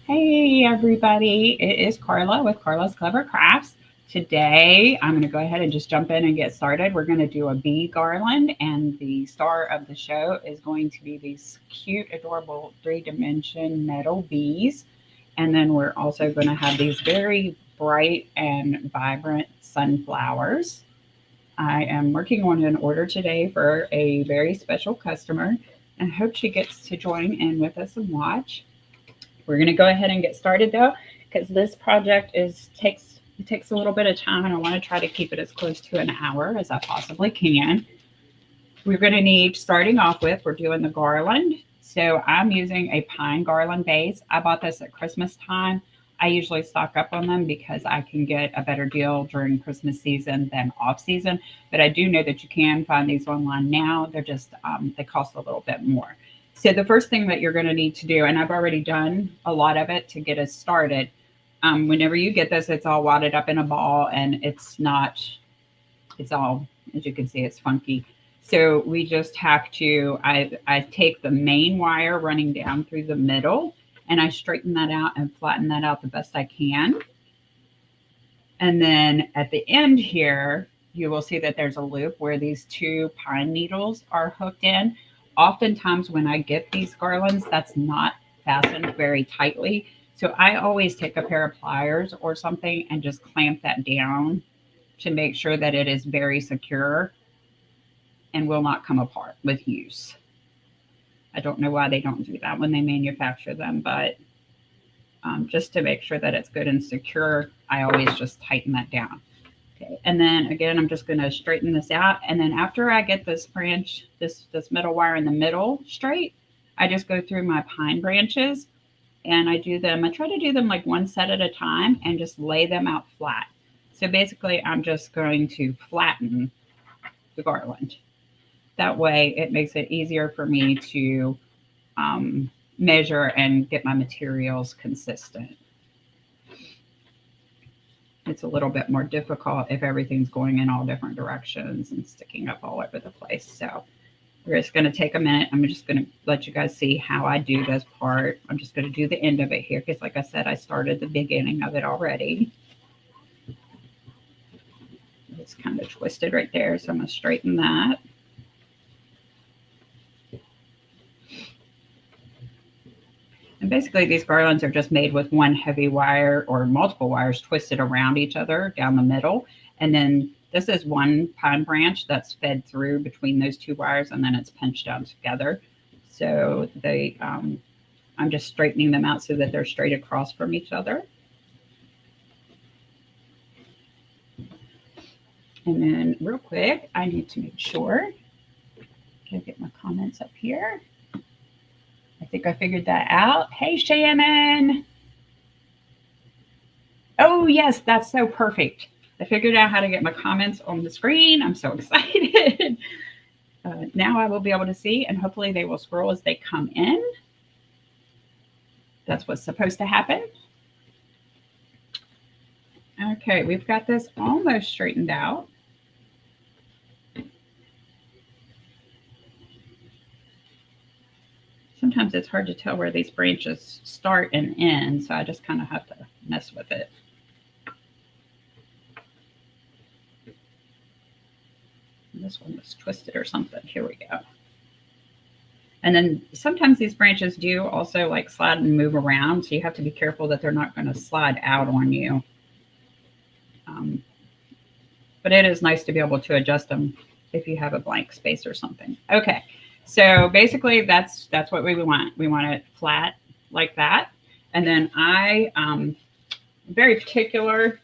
Hey everybody, it is Carla with Carla's Clever Crafts. Today I'm going to go ahead and just jump in and get started. We're going to do a bee garland, and the star of the show is going to be these cute, adorable 3-dimension metal bees. And then we're also going to have these very bright and vibrant sunflowers. I am working on an order today for a very special customer, and I hope she gets to join in with us and watch. We're going to go ahead and get started though, because this project takes a little bit of time, and I want to try to keep it as close to an hour as I possibly can. We're going to need, starting off with, we're doing the garland. So I'm using a pine garland base. I bought this at Christmas time. I usually stock up on them because I can get a better deal during Christmas season than off season. But I do know that you can find these online now. They're just, they cost a little bit more. So the first thing that you're going to need to do, and I've already done a lot of it to get us started. Whenever you get this, it's all wadded up in a ball, and it's all, as you can see, it's funky. So we just have to, I take the main wire running down through the middle, and I straighten that out and flatten that out the best I can. And then at the end here, you will see that there's a loop where these two pine needles are hooked in. Oftentimes when I get these garlands, that's not fastened very tightly. So I always take a pair of pliers or something and just clamp that down to make sure that it is very secure and will not come apart with use. I don't know why they don't do that when they manufacture them, but just to make sure that it's good and secure, I always just tighten that down. Okay, and then again, I'm just going to straighten this out. And then after I get this branch, this middle wire in the middle straight, I just go through my pine branches and I try to do them like one set at a time and just lay them out flat. So basically, I'm just going to flatten the garland. That way, it makes it easier for me to measure and get my materials consistent. It's a little bit more difficult if everything's going in all different directions and sticking up all over the place. So we're just going to take a minute. I'm just going to let you guys see how I do this part. I'm just going to do the end of it here because, like I said, I started the beginning of it already. It's kind of twisted right there, so I'm going to straighten that. And basically, these garlands are just made with one heavy wire or multiple wires twisted around each other down the middle. And then this is one pine branch that's fed through between those two wires, and then it's pinched down together. So I'm just straightening them out so that they're straight across from each other. And then real quick, I need to make sure. Can I get my comments up here? I think I figured that out. Hey, Shannon. Oh, yes, that's so perfect. I figured out how to get my comments on the screen. I'm so excited. Now I will be able to see, and hopefully they will scroll as they come in. That's what's supposed to happen. Okay, we've got this almost straightened out. Sometimes it's hard to tell where these branches start and end, so I just kind of have to mess with it. This one was twisted or something. Here we go. And then sometimes these branches do also like slide and move around, so you have to be careful that they're not going to slide out on you. But it is nice to be able to adjust them if you have a blank space or something. Okay. So basically that's what we want. We want it flat like that. And then I'm very particular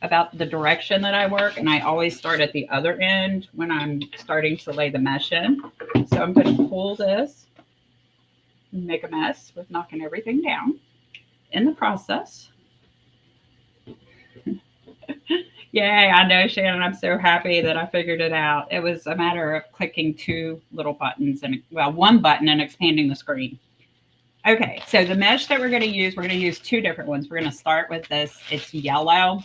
about the direction that I work, and I always start at the other end when I'm starting to lay the mesh in. So I'm going to pull this and make a mess with knocking everything down in the process. Yay, I know, Shannon. I'm so happy that I figured it out. It was a matter of clicking two little buttons and, well, one button and expanding the screen. Okay, so the mesh that we're going to use two different ones. We're going to start with this. It's yellow.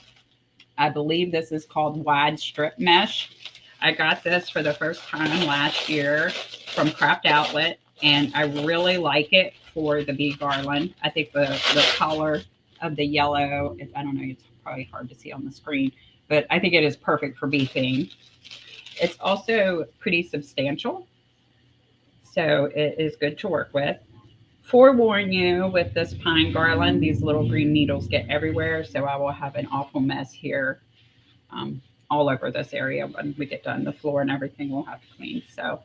I believe this is called wide strip mesh. I got this for the first time last year from Craft Outlet, and I really like it for the bee garland. I think the color of the yellow, I don't know, it's probably hard to see on the screen, but I think it is perfect for bee theme. It's also pretty substantial, so it is good to work with. Forewarn you, with this pine garland, these little green needles get everywhere, so I will have an awful mess here all over this area when we get done. The floor and everything we'll have to clean, so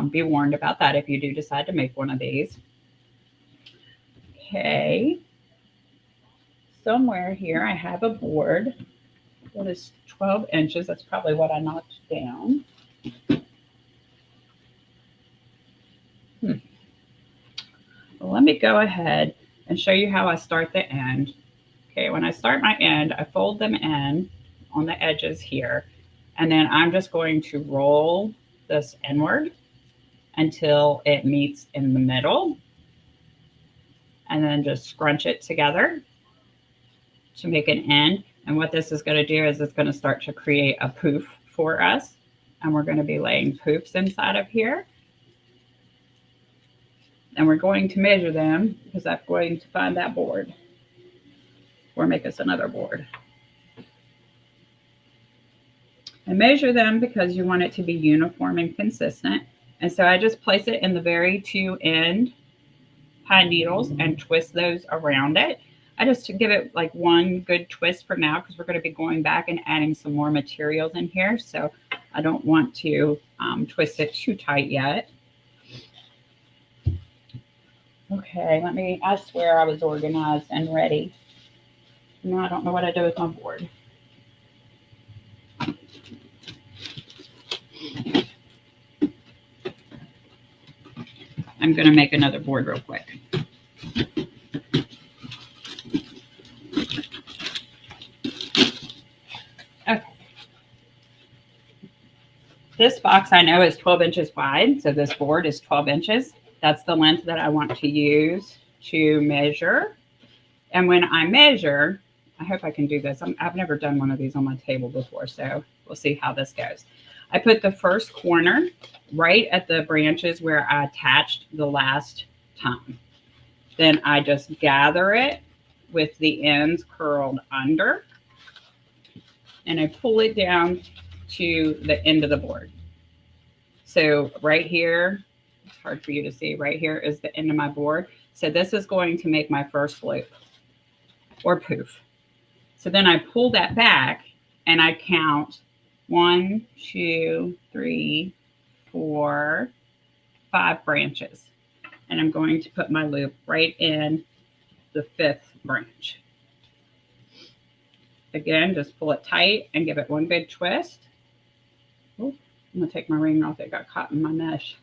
be warned about that if you do decide to make one of these. Okay, somewhere here I have a board that is 12 inches. That's probably what I knocked down. Well, let me go ahead and show you how I start the end. Okay, when I start my end, I fold them in on the edges here, and then I'm just going to roll this inward until it meets in the middle, and then just scrunch it together to make an end. And what this is going to do is it's going to start to create a poof for us, and we're going to be laying poofs inside of here. And we're going to measure them because I'm going to find that board or make us another board. And measure them because you want it to be uniform and consistent. And so I just place it in the very two end pine needles and twist those around it. I just give it like one good twist for now because we're going to be going back and adding some more materials in here. So I don't want to twist it too tight yet. Okay, I swear I was organized and ready. Now I don't know what I do with my board. I'm going to make another board real quick. Okay. This box I know is 12 inches wide, so this board is 12 inches. That's the length that I want to use to measure. And when I measure, I hope I can do this. I've never done one of these on my table before, so we'll see how this goes. I put the first corner right at the branches where I attached the last time. Then I just gather it with the ends curled under, and I pull it down to the end of the board. So right here, it's hard for you to see, right here is the end of my board. So this is going to make my first loop or poof. So then I pull that back and I count 1, 2, 3, 4, 5 branches. And I'm going to put my loop right in the 5th branch. Again, just pull it tight and give it one good twist. Ooh, I'm gonna take my ring off, it got caught in my mesh.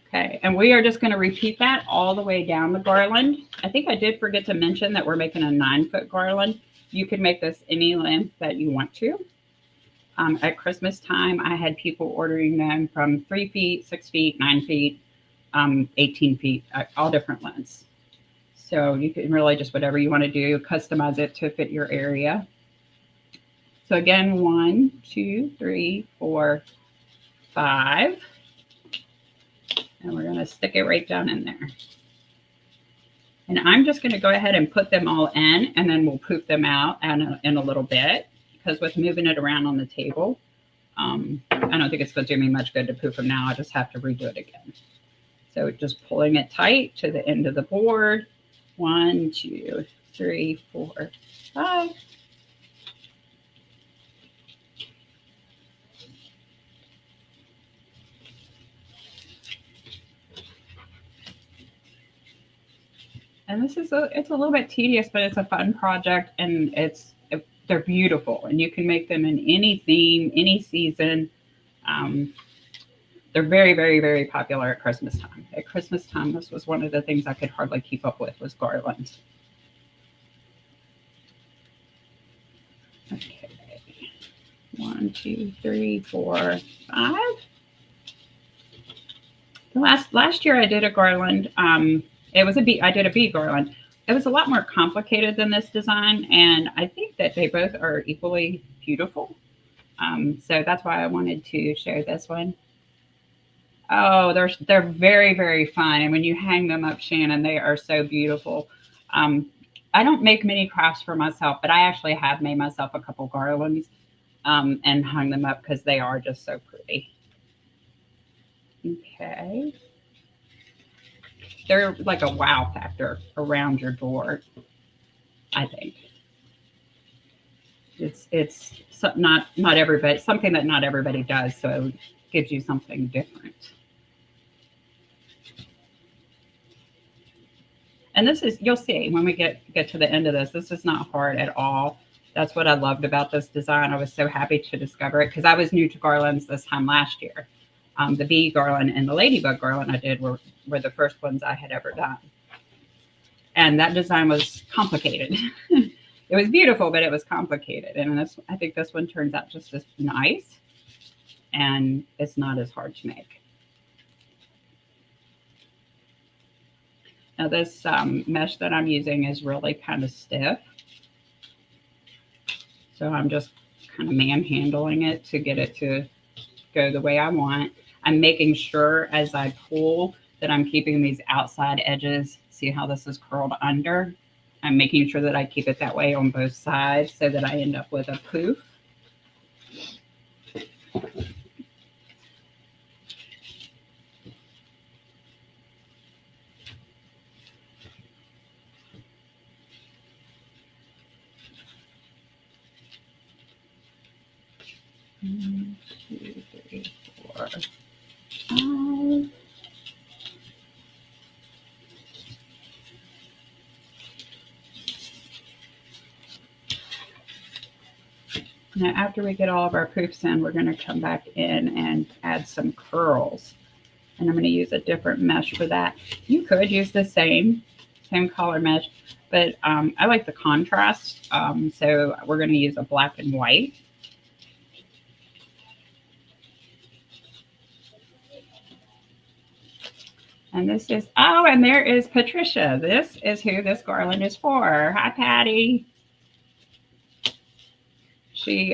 Okay, and we are just gonna repeat that all the way down the garland. I think I did forget to mention that we're making a 9-foot garland. You can make this any length that you want to. At Christmas time, I had people ordering them from 3 feet, 6 feet, 9 feet, 18 feet, all different lengths. So you can really just whatever you want to do, customize it to fit your area. So again, 1, 2, 3, 4, 5. And we're going to stick it right down in there. And I'm just going to go ahead and put them all in, and then we'll poof them out in a little bit, because with moving it around on the table, I don't think it's going to do me much good to poof them now. I just have to redo it again. So just pulling it tight to the end of the board. 1, 2, 3, 4, 5. And this is it's a little bit tedious, but it's a fun project, and they're beautiful, and you can make them in any theme, any season. They're very, very, very popular at Christmas time. At Christmas time, this was one of the things I could hardly keep up with, was garlands. Okay, 1, 2, 3, 4, 5. Last year I did a garland. It was I did a bee garland. It was a lot more complicated than this design, and I think that they both are equally beautiful. So that's why I wanted to share this one. Oh, they're very, very fun. And when you hang them up, Shannon, they are so beautiful. Um, I don't make many crafts for myself, but I actually have made myself a couple garlands and hung them up because they are just so pretty. Okay. They're like a wow factor around your door, I think. It's not everybody, something that not everybody does, so it gives you something different. And this is, you'll see when we get to the end of this is not hard at all. That's what I loved about this design. I was so happy to discover it because I was new to garlands this time last year. The bee garland and the ladybug garland I did were the first ones I had ever done. And that design was complicated. It was beautiful, but it was complicated. And I think this one turns out just as nice, and it's not as hard to make. Now this mesh that I'm using is really kind of stiff. So I'm just kind of manhandling it to get it to go the way I want. I'm making sure as I pull that I'm keeping these outside edges. See how this is curled under? I'm making sure that I keep it that way on both sides so that I end up with a poof. One, two, three, 4, 5. Now, after we get all of our poofs in, we're going to come back in and add some curls. And I'm going to use a different mesh for that. You could use the same color mesh, but I like the contrast. So we're going to use a black and white. And this is, oh, and there is Patricia. This is who this garland is for. Hi, Patty. She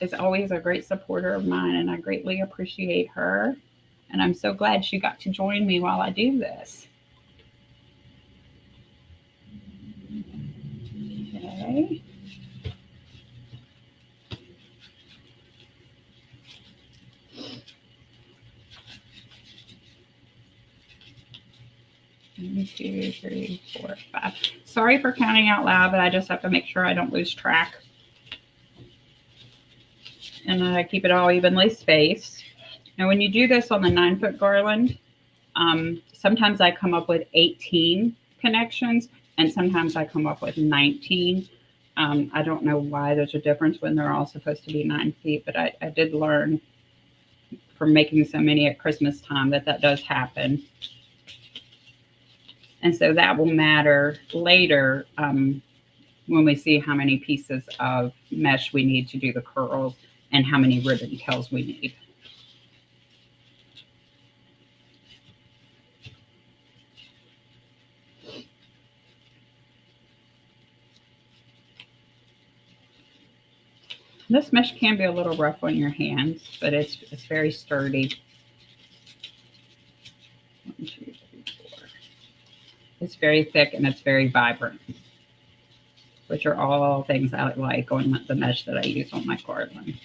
is always a great supporter of mine, and I greatly appreciate her. And I'm so glad she got to join me while I do this. Okay. One, 2, 3, 4, 5. Sorry for counting out loud, but I just have to make sure I don't lose track. And I keep it all evenly spaced. Now, when you do this on the 9-foot garland, sometimes I come up with 18 connections, and sometimes I come up with 19. I don't know why there's a difference when they're all supposed to be 9 feet, but I did learn from making so many at Christmas time that does happen. And so that will matter later when we see how many pieces of mesh we need to do the curls and how many ribbon tails we need. This mesh can be a little rough on your hands, but it's very sturdy. 1, 2, 3, 4. It's very thick and it's very vibrant, which are all things I like on the mesh that I use on my garland.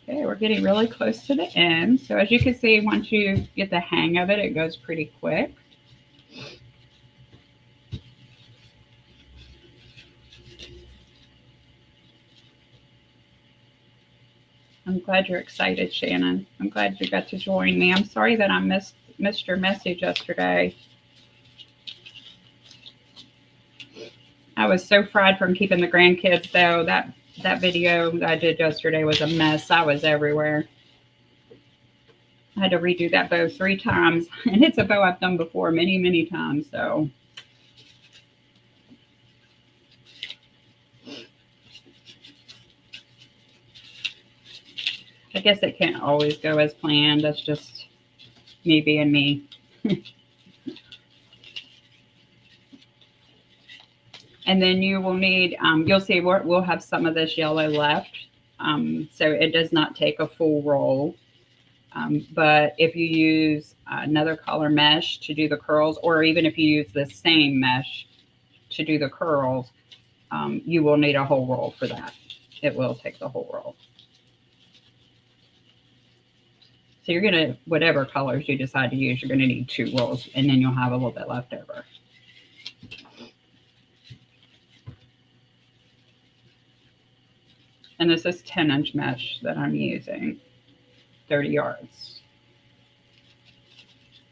Okay, we're getting really close to the end. So as you can see, once you get the hang of it, it goes pretty quick. I'm glad you're excited, Shannon. I'm glad you got to join me. I'm sorry that I missed your message yesterday. I was so fried from keeping the grandkids, though. That video that I did yesterday was a mess. I was everywhere. I had to redo that bow 3 times, and it's a bow I've done before many, many times. So I guess it can't always go as planned. That's just me being me. And then you will need, you'll see we'll have some of this yellow left. So it does not take a full roll. But if you use another color mesh to do the curls, or even if you use the same mesh to do the curls, you will need a whole roll for that. It will take the whole roll. So you're going to, whatever colors you decide to use, you're going to need 2 rolls, and then you'll have a little bit left over. And this is 10-inch mesh that I'm using, 30 yards.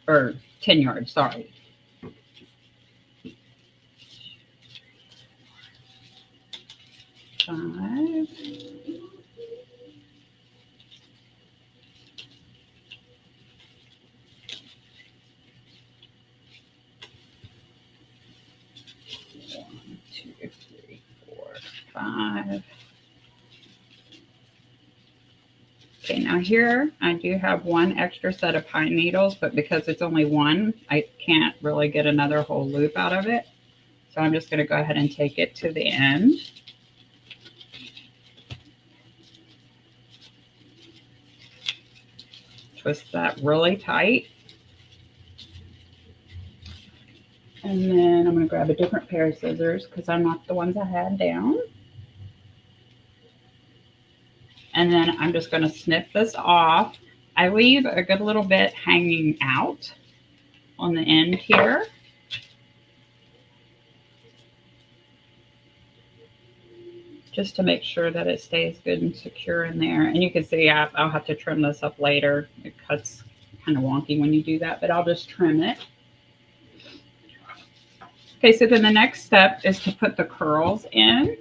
Or 10 yards, sorry. Five. One, two, three, four, five. Okay, now here I do have 1 extra set of pine needles, but because it's only 1, I can't really get another whole loop out of it. So I'm just going to go ahead and take it to the end. Twist that really tight. And then I'm going to grab a different pair of scissors because I knocked the ones I had down. And then I'm just going to snip this off. I leave a good little bit hanging out on the end here. Just to make sure that it stays good and secure in there. And you can see I'll have to trim this up later. It cuts kind of wonky when you do that, but I'll just trim it. Okay, so then the next step is to put the curls in.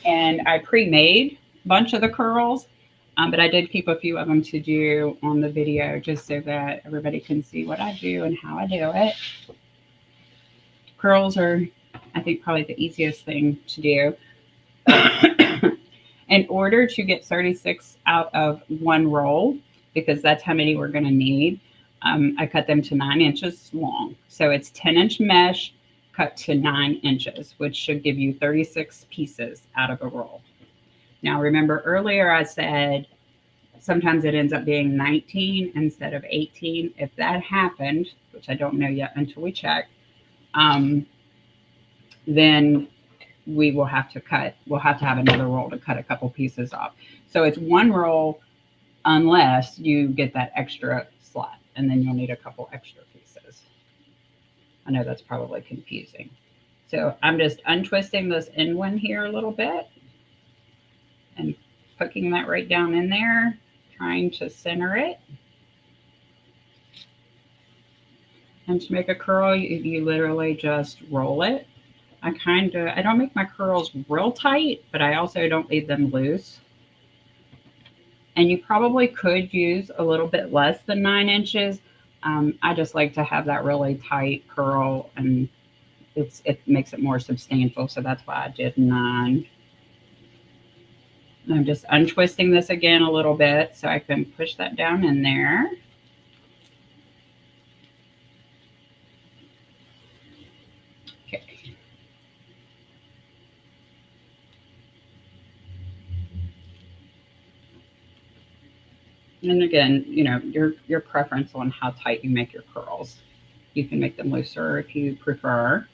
And I pre-made a bunch of the curls, but I did keep a few of them to do on the video just so that everybody can see what I do and how I do it. Curls are, I think, probably the easiest thing to do. In order to get 36 out of 1 roll, because that's how many we're going to need, I cut them to 9 inches long. So it's 10-inch mesh cut to 9 inches, which should give you 36 pieces out of a roll. Now, remember earlier I said sometimes it ends up being 19 instead of 18. If that happened, which I don't know yet until we check, then we will have to cut. We'll have to have another roll to cut a couple pieces off. So it's 1 roll unless you get that extra slot, and then you'll need a couple extra pieces. I know that's probably confusing. So I'm just untwisting this end one here a little bit and hooking that right down in there, trying to center it. And to make a curl, you literally just roll it. I don't make my curls real tight, but I also don't leave them loose. And you probably could use a little bit less than 9 inches. I just like to have that really tight curl, and it makes it more substantial. So that's why I did 9. And I'm just untwisting this again a little bit so I can push that down in there. Okay. And again, you know, your preference on how tight you make your curls. You can make them looser if you prefer.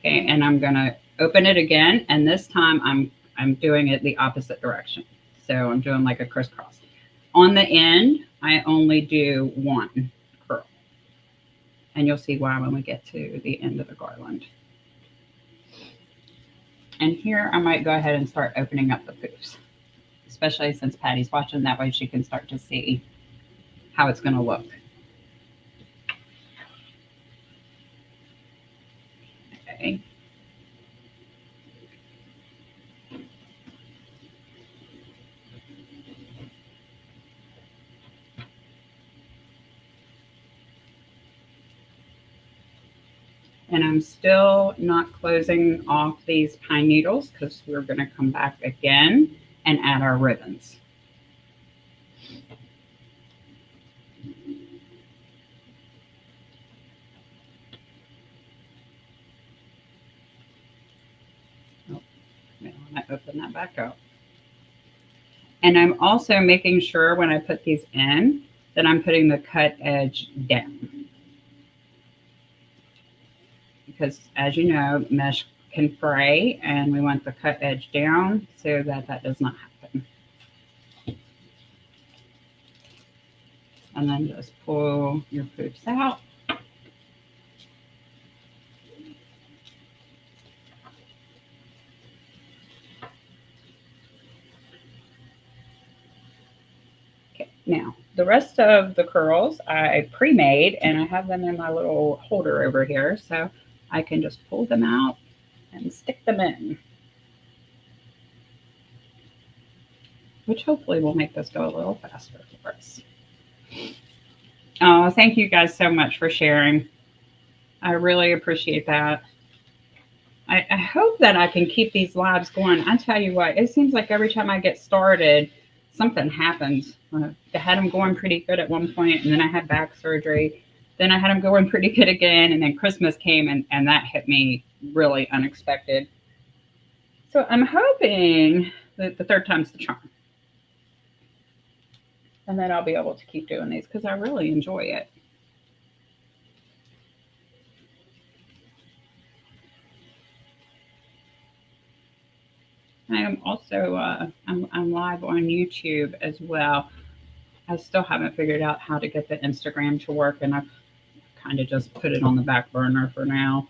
Okay, and I'm gonna open it again, and this time I'm doing it the opposite direction. So I'm doing like a crisscross. On the end, I only do 1 curl. And you'll see why when we get to the end of the garland. And here I might go ahead and start opening up the poofs, especially since Patty's watching. That way she can start to see how it's going to look. Okay. And I'm still not closing off these pine needles because we're going to come back again and add our ribbons. Oh, I open that back up. And I'm also making sure when I put these in that I'm putting the cut edge down. Because as you know, mesh can fray and we want the cut edge down so that that does not happen. And then just pull your poops out. Okay, now the rest of the curls I pre-made and I have them in my little holder over here so I can just pull them out and stick them in. Which hopefully will make this go a little faster for us. Oh, thank you guys so much for sharing. I really appreciate that. I hope that I can keep these lives going. I tell you what, it seems like every time I get started, something happens. I had them going pretty good at one point, and then I had back surgery. Then I had them going pretty good again, and then Christmas came, and that hit me really unexpected. So I'm hoping that the third time's the charm. And then I'll be able to keep doing these because I really enjoy it. I am also I'm live on YouTube as well. I still haven't figured out how to get the Instagram to work, and I've kind of just put it on the back burner for now.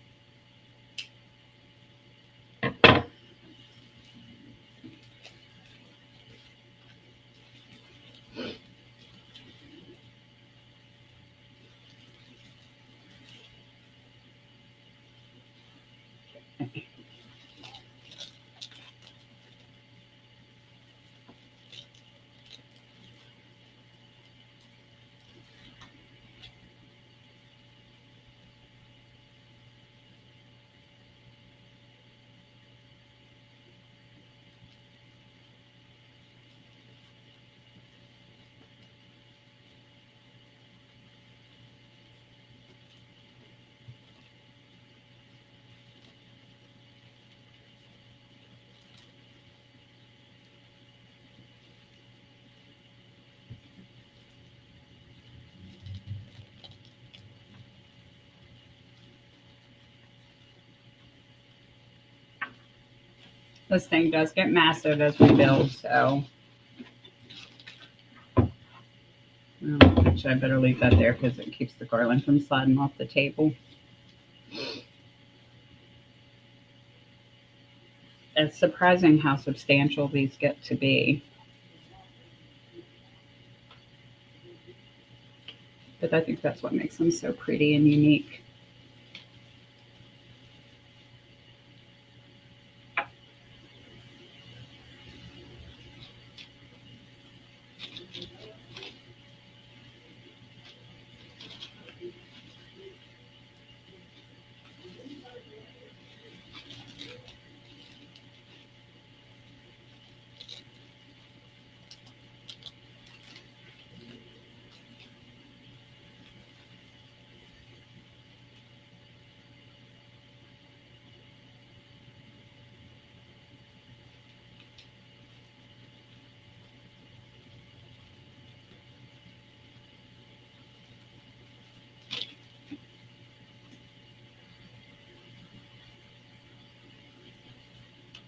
This thing does get massive as we build, so actually I better leave that there because it keeps the garland from sliding off the table. It's surprising how substantial these get to be. But I think that's what makes them so pretty and unique.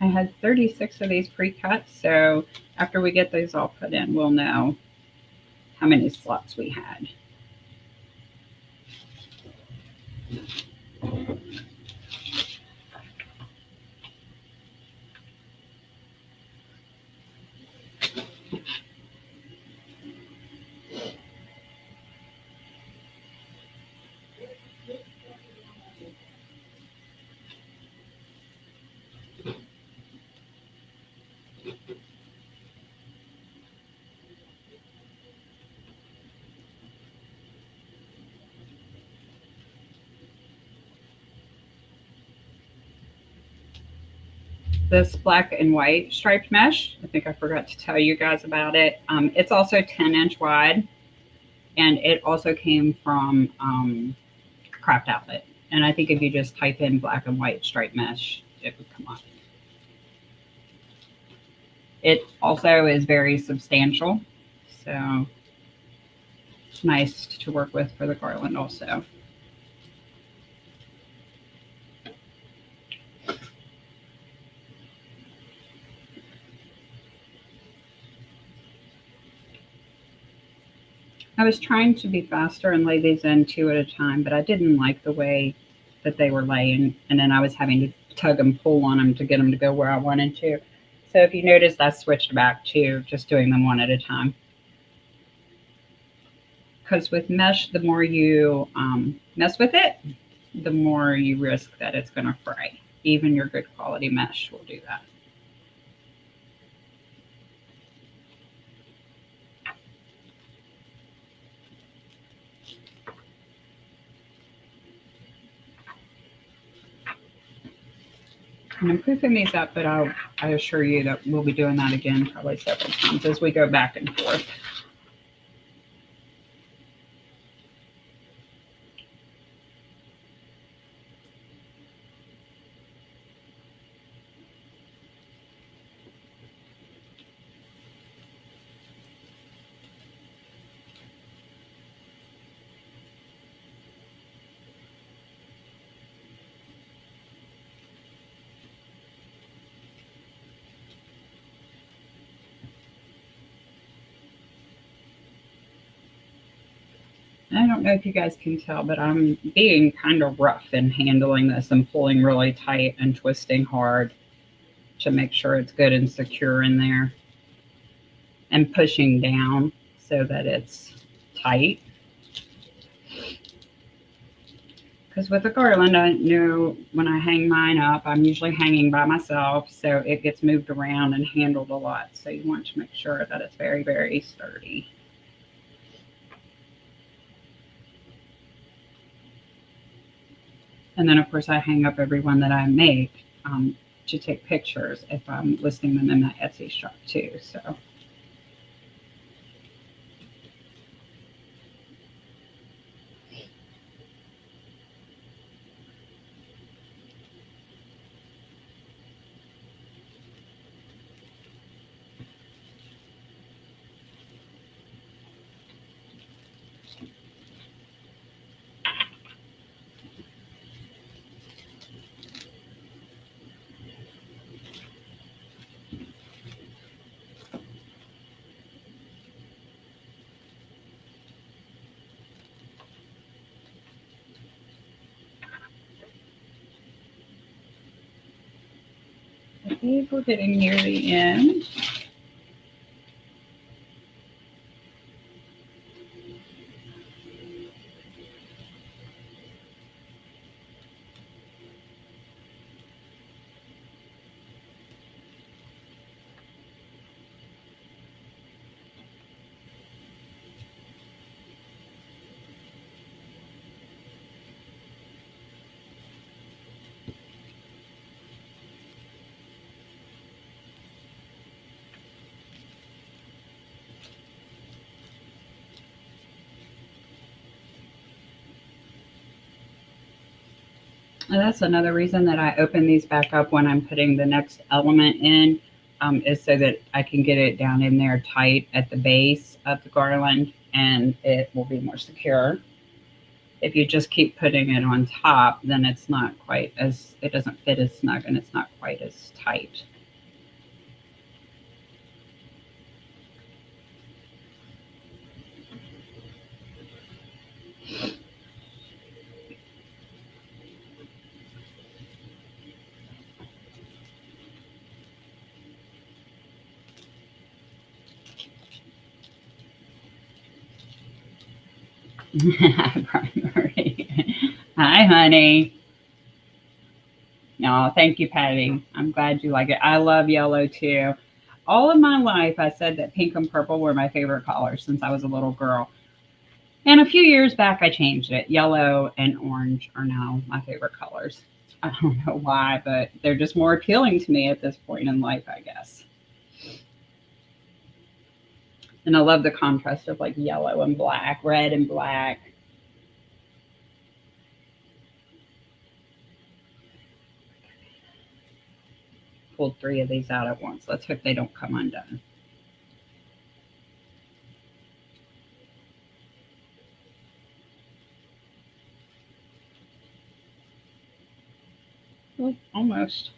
I had 36 of these pre-cut, so after we get these all put in, we'll know how many slots we had. this black and white striped mesh. I think I forgot to tell you guys about it. It's also 10-inch wide, and it also came from Craft Outlet. And I think if you just type in black and white striped mesh, it would come up. It also is very substantial, so it's nice to work with for the garland also. I was trying to be faster and lay these in 2 at a time, but I didn't like the way that they were laying, and then I was having to tug and pull on them to get them to go where I wanted to. So if you notice, I switched back to just doing them 1 at a time. Because with mesh, the more you mess with it, the more you risk that it's going to fray. Even your good quality mesh will do that. And I'm proofing these up, but I assure you that we'll be doing that again probably several times as we go back and forth. I don't know if you guys can tell, but I'm being kind of rough in handling this and pulling really tight and twisting hard to make sure it's good and secure in there, and pushing down so that it's tight. Because with the garland, I know when I hang mine up, I'm usually hanging by myself, so it gets moved around and handled a lot. So you want to make sure that it's very, very sturdy. And then, of course, I hang up every one that I make to take pictures if I'm listing them in my Etsy shop too. So. I believe we're getting near the end. And that's another reason that I open these back up when I'm putting the next element in, is so that I can get it down in there tight at the base of the garland, and it will be more secure. If you just keep putting it on top, then it's not quite as, it doesn't fit as snug and it's not quite as tight. Primary. Hi, honey. No, thank you, Patty. I'm glad you like it. I love yellow too. All of my life, I said that pink and purple were my favorite colors since I was a little girl. And a few years back, I changed it. Yellow and orange are now my favorite colors. I don't know why, but they're just more appealing to me at this point in life, I guess. And I love the contrast of like yellow and black, red and black. Pulled 3 of these out at once. Let's hope they don't come undone. Well, almost.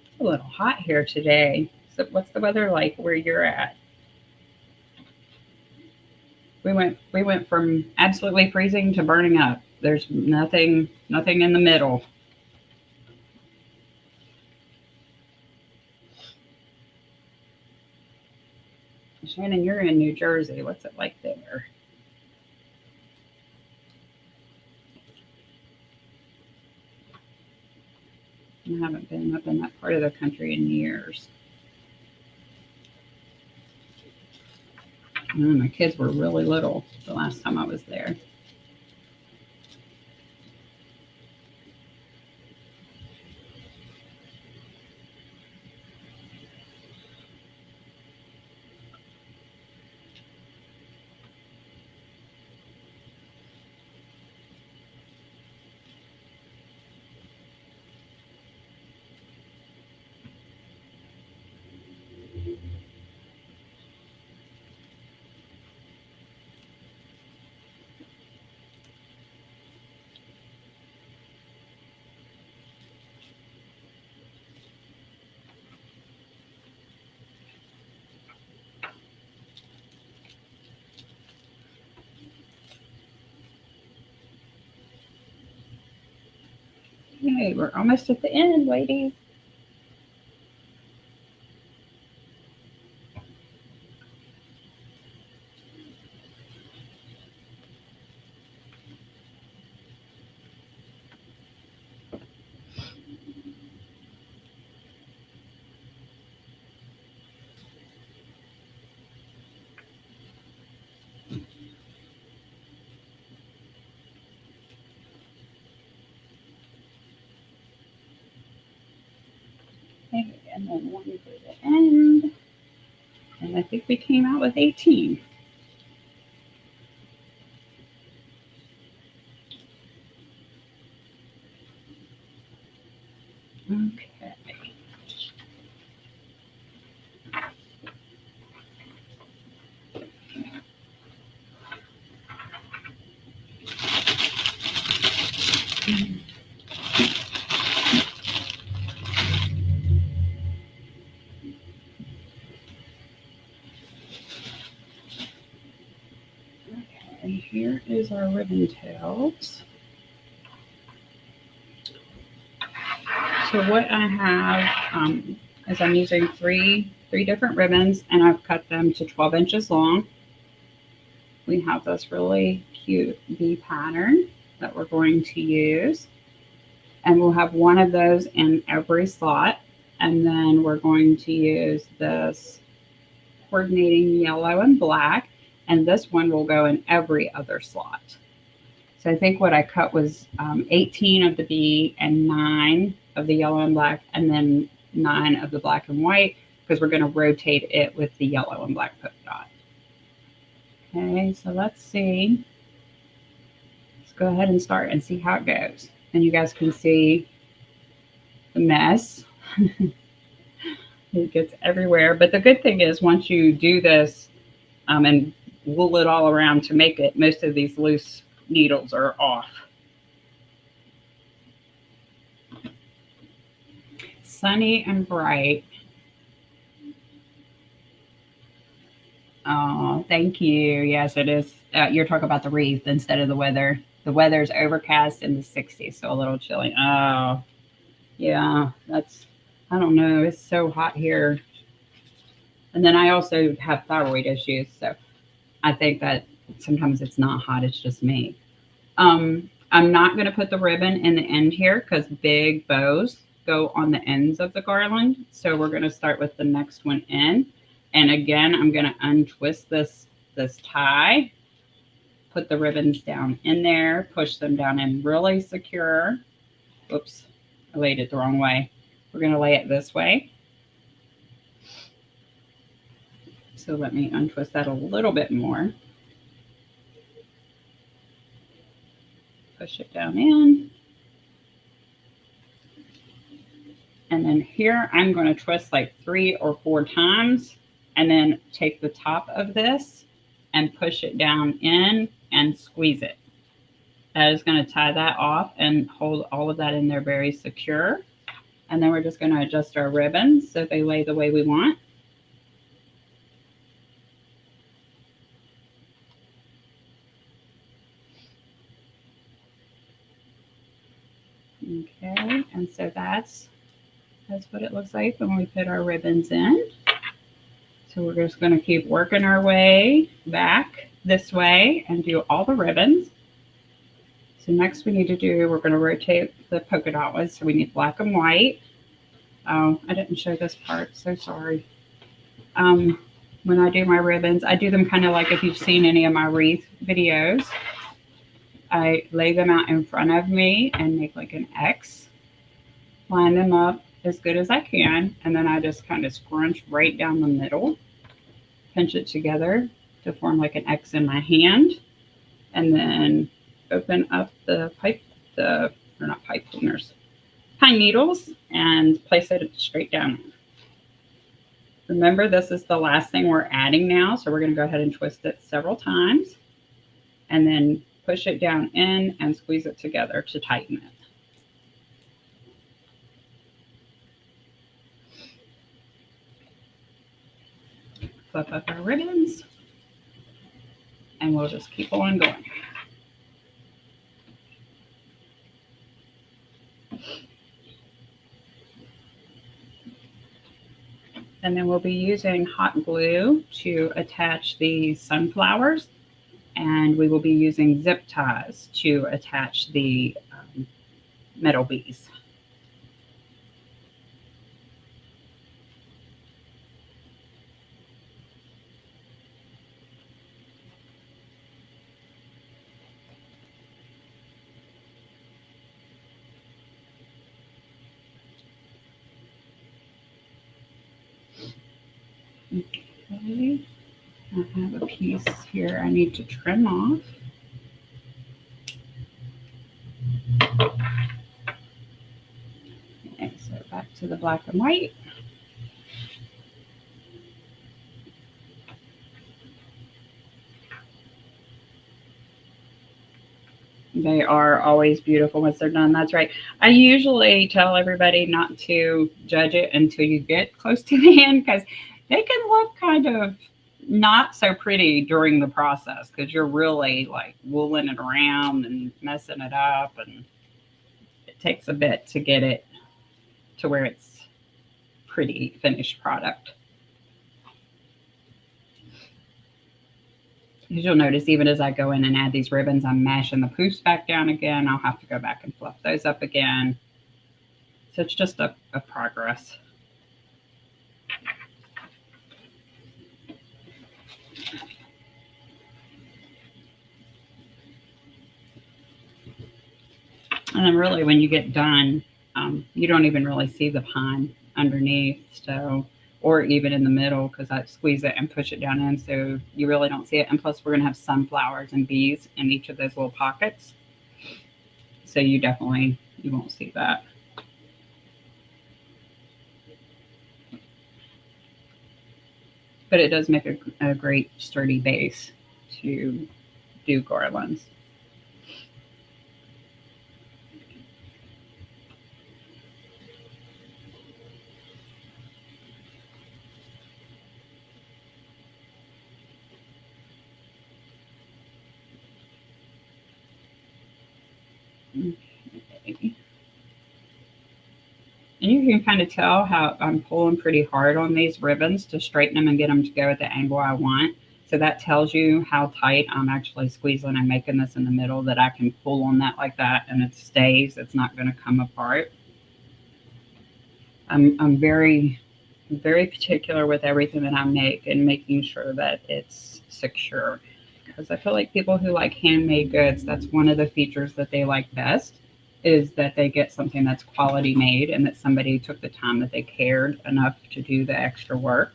It's a little hot here today. So what's the weather like where you're at? We went from absolutely freezing to burning up. There's nothing in the middle. Shannon, you're in New Jersey. What's it like there? I haven't been up in that part of the country in years. My kids were really little the last time I was there. Hey, we're almost at the end, ladies. Okay, and then one for the end. And I think we came out with 18. Okay. And here is our ribbon tails. So what I have is I'm using three different ribbons, and I've cut them to 12 inches long. We have this really cute bee pattern that we're going to use, and we'll have one of those in every slot. And then we're going to use this coordinating yellow and black, and this one will go in every other slot. So I think what I cut was 18 of the bee and 9 of the yellow and black, and then 9 of the black and white, because we're going to rotate it with the yellow and black polka dot. Okay, so let's see. Let's go ahead and start and see how it goes. And you guys can see the mess. It gets everywhere. But the good thing is once you do this and wool it all around to make it, most of these loose needles are off. Sunny and bright. Oh, thank you. Yes, it is. You're talking about the wreath instead of the weather. The weather's overcast in the 60s, so a little chilly. Oh, yeah, I don't know. It's so hot here. And then I also have thyroid issues, so I think that sometimes it's not hot, it's just me. I'm not going to put the ribbon in the end here because big bows go on the ends of the garland. So we're going to start with the next one in. And again, I'm going to untwist this tie, put the ribbons down in there, push them down in really secure. Oops, I laid it the wrong way. We're going to lay it this way. So let me untwist that a little bit more. Push it down in. And then here I'm going to twist like 3 or 4 times and then take the top of this and push it down in and squeeze it. That is going to tie that off and hold all of that in there very secure. And then we're just going to adjust our ribbons so they lay the way we want. Okay, and so that's what it looks like when we put our ribbons in. So we're just going to keep working our way back this way and do all the ribbons. So next we need to do, we're going to rotate the polka dot ones. So we need black and white. Oh, I didn't show this part, so sorry. When I do my ribbons, I do them kind of like if you've seen any of my wreath videos. I lay them out in front of me and make like an X, line them up as good as I can, and then I just kind of scrunch right down the middle, pinch it together to form like an X in my hand, and then open up the pine needles and place it straight down. Remember, this is the last thing we're adding now, so we're going to go ahead and twist it several times and then push it down in and squeeze it together to tighten it. Flip up our ribbons and we'll just keep on going. And then we'll be using hot glue to attach the sunflowers, and we will be using zip ties to attach the metal bees. Okay, I have a piece here I need to trim off. Okay, so back to the black and white. They are always beautiful once they're done. That's right. I usually tell everybody not to judge it until you get close to the end because they can look kind of not so pretty during the process because you're really like wooling it around and messing it up, and it takes a bit to get it to where it's pretty finished product. As you'll notice, even as I go in and add these ribbons, I'm mashing the poofs back down again. I'll have to go back and fluff those up again. So it's just a progress. And then really when you get done, you don't even really see the pine underneath. So, or even in the middle, because I squeeze it and push it down in, so you really don't see it. And plus we're going to have sunflowers and bees in each of those little pockets. So you won't see that. But it does make a great sturdy base to do garlands. Okay. And you can kind of tell how I'm pulling pretty hard on these ribbons to straighten them and get them to go at the angle I want. So that tells you how tight I'm actually squeezing and making this in the middle, that I can pull on that like that and it stays. It's not going to come apart. I'm very particular with everything that I make and making sure that it's secure. Because I feel like people who like handmade goods, that's one of the features that they like best, is that they get something that's quality made and that somebody took the time, that they cared enough to do the extra work.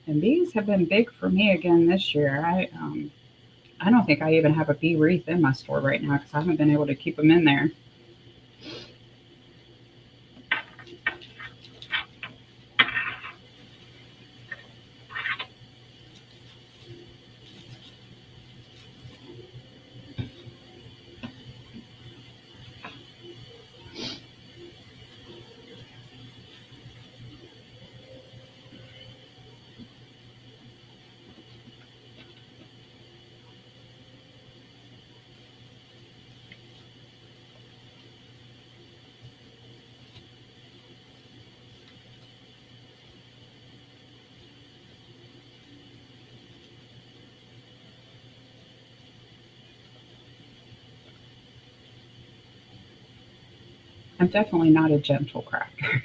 And these have been big for me again this year. I don't think I even have a bee wreath in my store right now because I haven't been able to keep them in there. I'm definitely not a gentle crafter.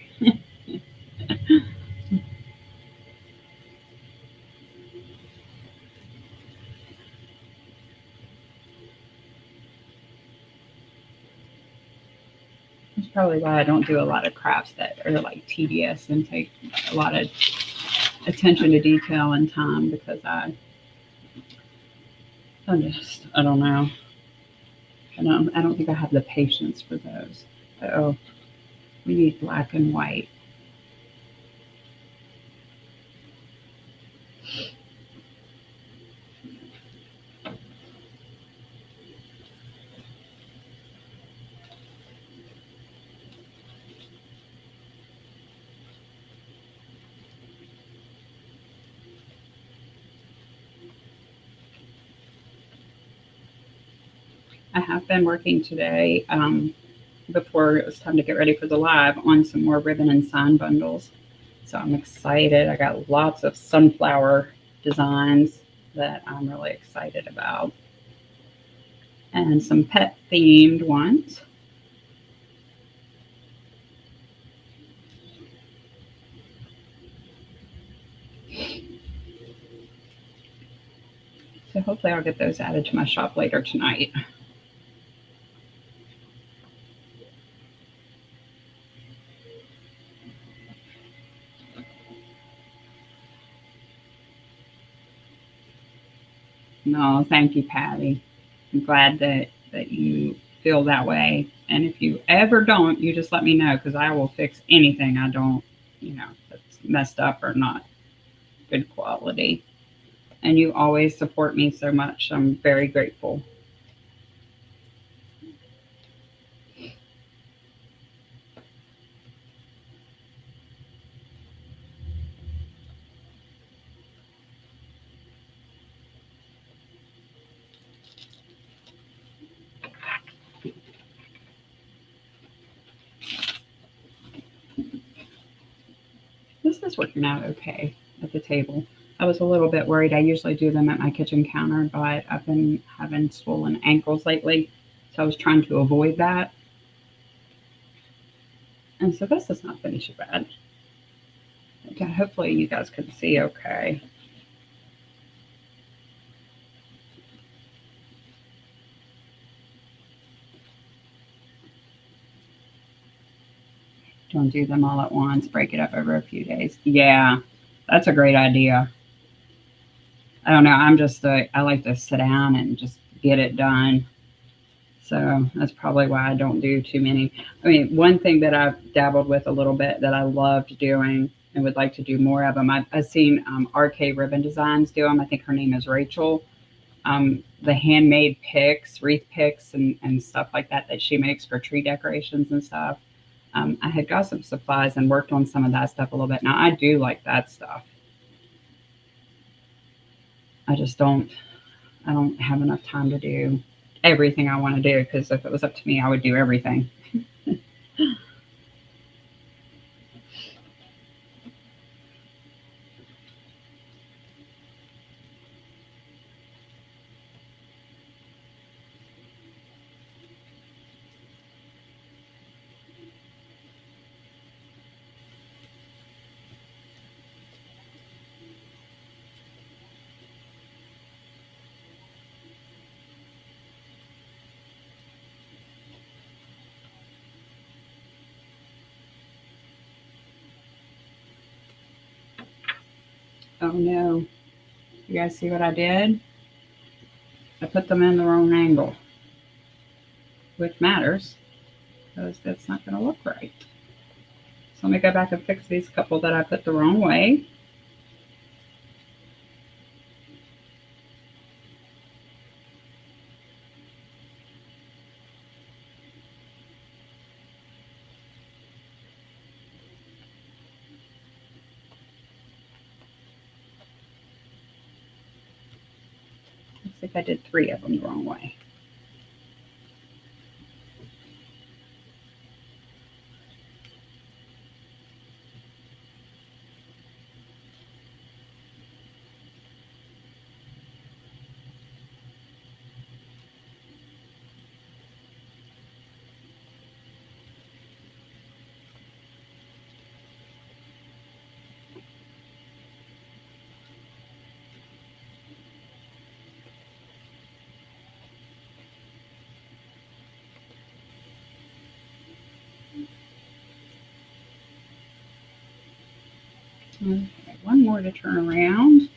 That's probably why I don't do a lot of crafts that are like tedious and take a lot of attention to detail and time, because I don't know. I don't think I have the patience for those. Oh, we need black and white. I have been working today, before it was time to get ready for the live, on some more ribbon and sign bundles. So I'm excited. I got lots of sunflower designs that I'm really excited about, and some pet themed ones. So hopefully I'll get those added to my shop later tonight. No, thank you, Patty. I'm glad that you feel that way. And if you ever don't, you just let me know, because I will fix anything I don't, that's messed up or not good quality. And you always support me so much. I'm very grateful. This is working out okay at the table. I was a little bit worried. I usually do them at my kitchen counter, but I've been having swollen ankles lately, so I was trying to avoid that. And so this is not finished bad. Okay, hopefully you guys can see okay. Don't do them all at once. Break it up over a few days. Yeah, that's a great idea. I don't know. I like to sit down and just get it done. So that's probably why I don't do too many. I mean, one thing that I've dabbled with a little bit that I loved doing and would like to do more of them, I've seen RK Ribbon Designs do them. I think her name is Rachel. the handmade picks, wreath picks, and stuff like that she makes for tree decorations and stuff. I had got some supplies and worked on some of that stuff a little bit. Now I do like that stuff. I just don't. I don't have enough time to do everything I want to do because if it was up to me, I would do everything. Oh no. You guys see what I did? I put them in the wrong angle, which matters because that's not going to look right. So let me go back and fix these couple that I put the wrong way. Looks like I did 3 of them the wrong way. Okay, one more to turn around.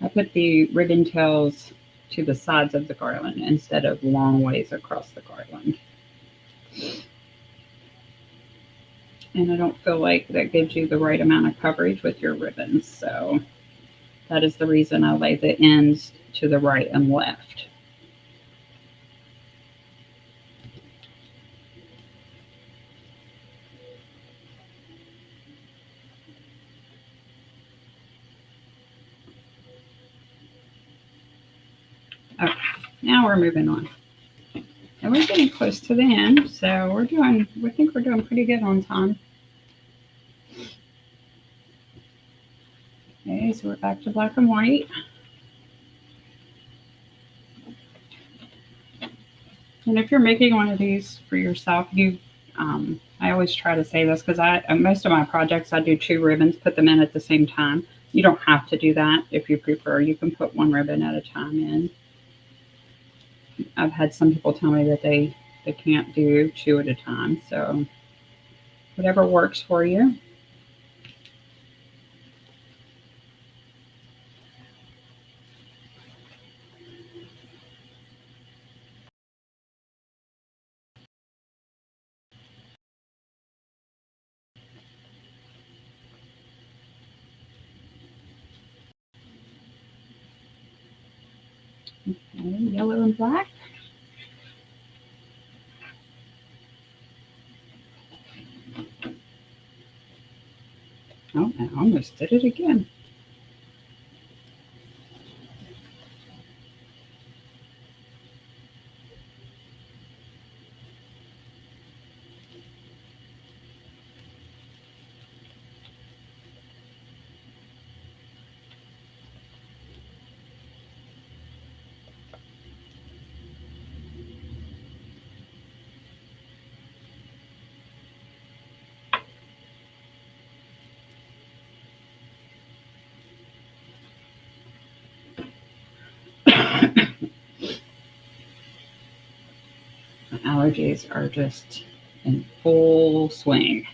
I put the ribbon tails to the sides of the garland instead of long ways across the garland. And I don't feel like that gives you the right amount of coverage with your ribbons. So that is the reason I lay the ends to the right and left. Okay, now we're moving on. And we're getting close to the end, so we think we're doing pretty good on time. Okay, so we're back to black and white. And if you're making one of these for yourself, I always try to say this because most of my projects I do 2 ribbons, put them in at the same time. You don't have to do that if you prefer. You can put 1 ribbon at a time in. I've had some people tell me that they can't do 2 at a time, so whatever works for you. Okay, yellow and black. Oh, I almost did it again. Allergies are just in full swing.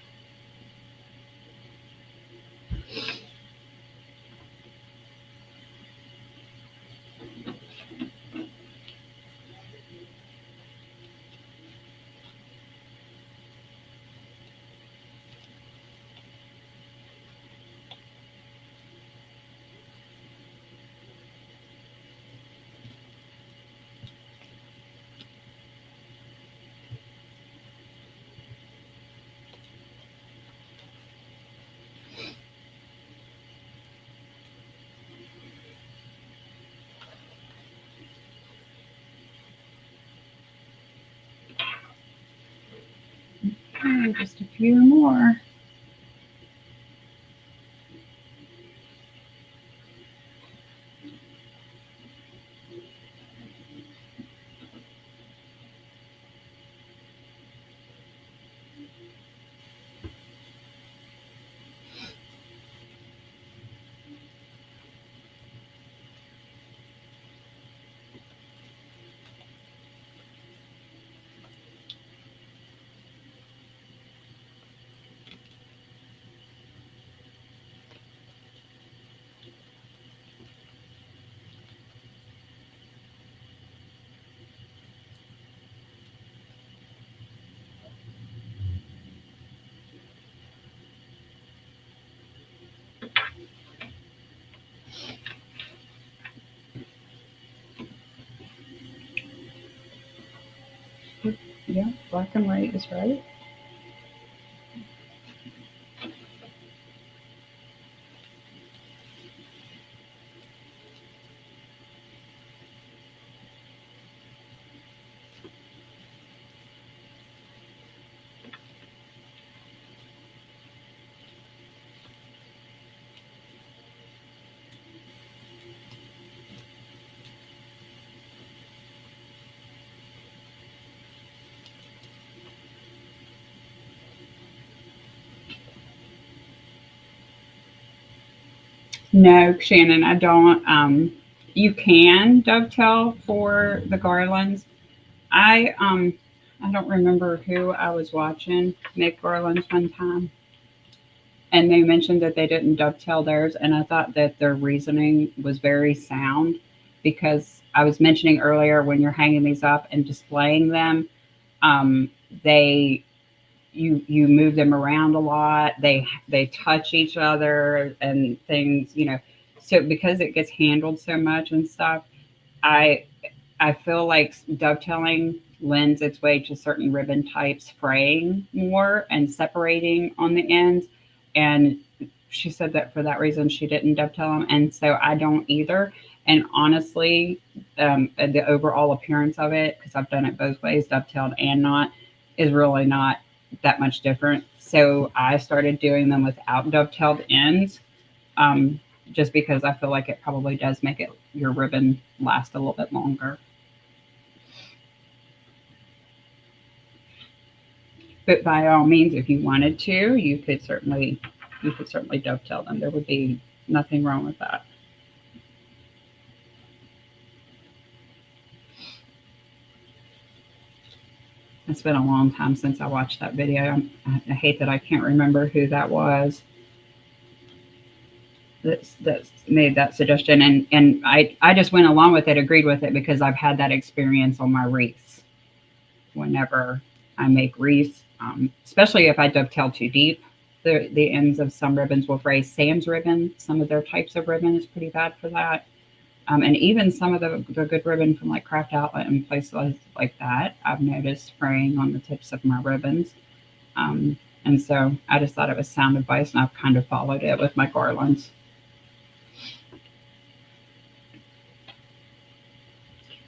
Okay, just a few more. Yeah, black and white is right. No, Shannon, I don't. You can dovetail for the garlands. I don't remember who I was watching make garlands one time, and they mentioned that they didn't dovetail theirs, and I thought that their reasoning was very sound because I was mentioning earlier when you're hanging these up and displaying them, um, they you move them around a lot. They touch each other and things, you know. So because it gets handled so much and stuff, I I feel like dovetailing lends its way to certain ribbon types fraying more and separating on the ends. And she said that for that reason she didn't dovetail them, and so I don't either. And honestly, the overall appearance of it, because I've done it both ways, dovetailed and not, is really not that much different. So I started doing them without dovetailed ends, um, just because I feel like it probably does make it your ribbon last a little bit longer. But by all means, if you wanted to, you could certainly dovetail them. There would be nothing wrong with that. It's been a long time since I watched that video. I hate that I can't remember who that was that made that suggestion, and I just went along with it, agreed with it because I've had that experience on my wreaths. Whenever I make wreaths, especially if I dovetail too deep, the ends of some ribbons will fray. Sam's ribbon, some of their types of ribbon is pretty bad for that. And even some of the good ribbon from like Craft Outlet and places like that, I've noticed fraying on the tips of my ribbons. And so I just thought it was sound advice, and I've kind of followed it with my garlands.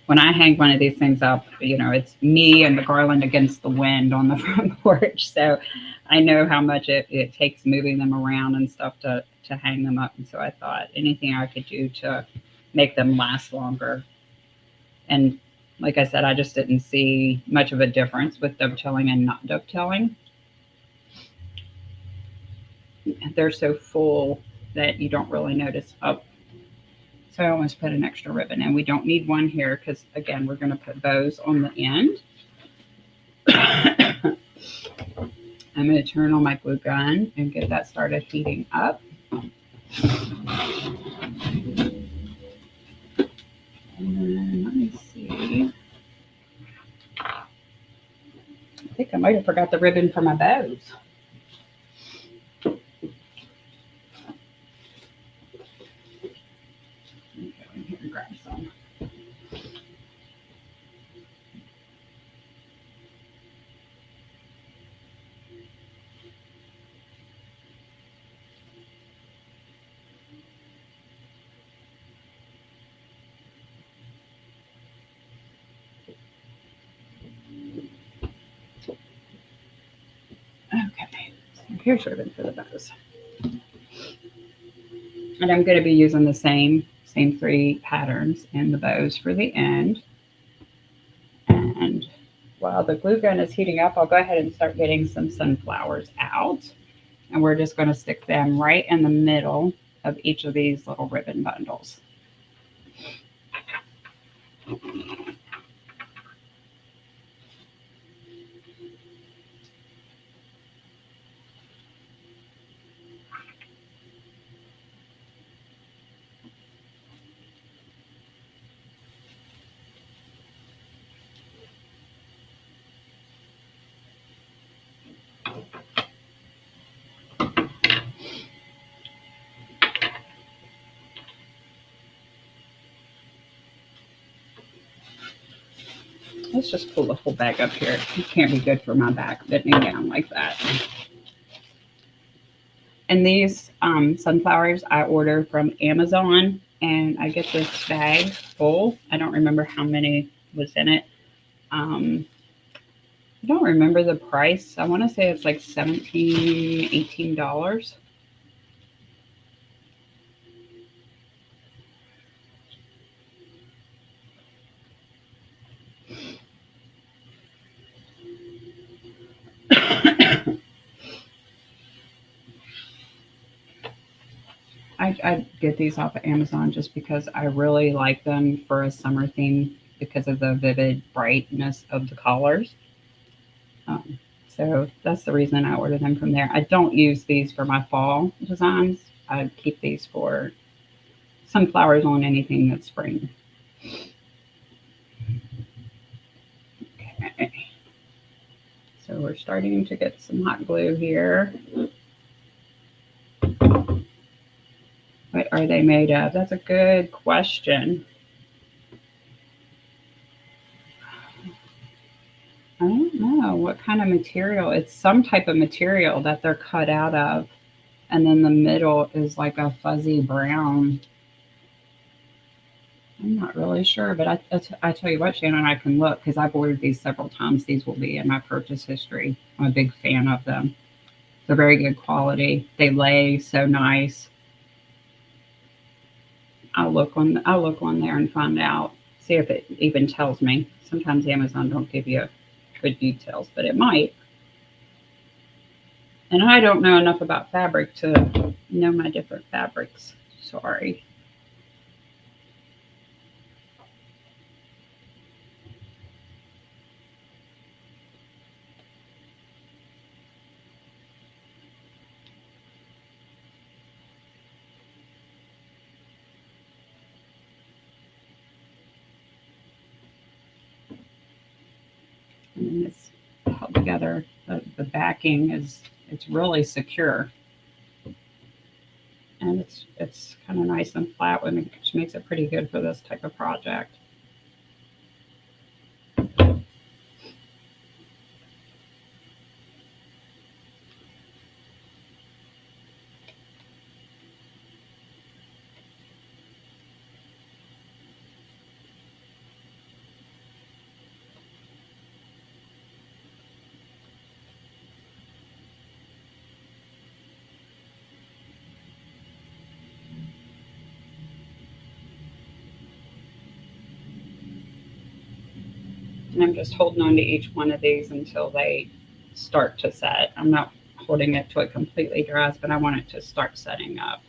When I hang one of these things up, it's me and the garland against the wind on the front porch. So I know how much it takes moving them around and stuff to hang them up. And so I thought anything I could do to make them last longer. And like I said, I just didn't see much of a difference with dovetailing and not dovetailing. They're so full that you don't really notice. Oh, so I almost put an extra ribbon in. We don't need one here because, again, we're going to put bows on the end. I'm going to turn on my glue gun and get that started heating up. And then let me see. I think I might have forgot the ribbon for my bows. Let me go in here and grab some. Here's ribbon for the bows. And I'm going to be using the same 3 patterns in the bows for the end. And while the glue gun is heating up, I'll go ahead and start getting some sunflowers out. And we're just going to stick them right in the middle of each of these little ribbon bundles. Let's just pull the whole bag up here. It can't be good for my back bending down like that. And these sunflowers I order from Amazon, and I get this bag full. I don't remember how many was in it. I don't remember the price. I want to say it's like $17, $18. I get these off of Amazon just because I really like them for a summer theme because of the vivid brightness of the colors. So that's the reason I order them from there. I don't use these for my fall designs. I keep these for sunflowers on anything that's spring. Okay. So we're starting to get some hot glue here. What are they made of? That's a good question. I don't know what kind of material. It's some type of material that they're cut out of. And then the middle is like a fuzzy brown. I'm not really sure, but I tell you what, Shannon, I can look because I've ordered these several times. These will be in my purchase history. I'm a big fan of them. They're very good quality. They lay so nice. I'll look on there and find out. See if it even tells me. Sometimes Amazon don't give you good details, but it might. And I don't know enough about fabric to know my different fabrics. Sorry. And it's held together. The backing it's really secure. And it's kind of nice and flat, which makes it pretty good for this type of project. And I'm just holding on to each one of these until they start to set. I'm not holding it till it completely dries, but I want it to start setting up.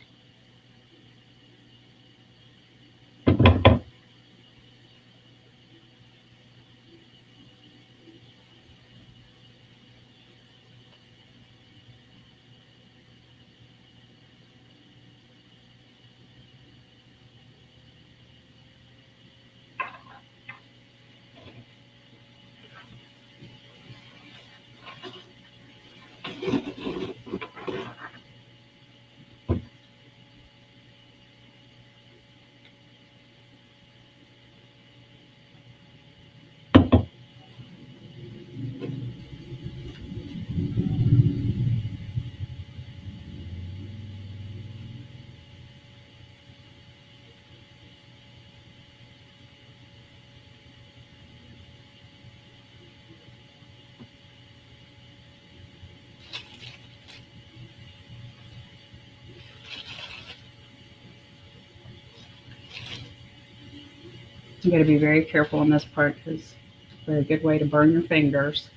You got to be very careful in this part because it's a good way to burn your fingers.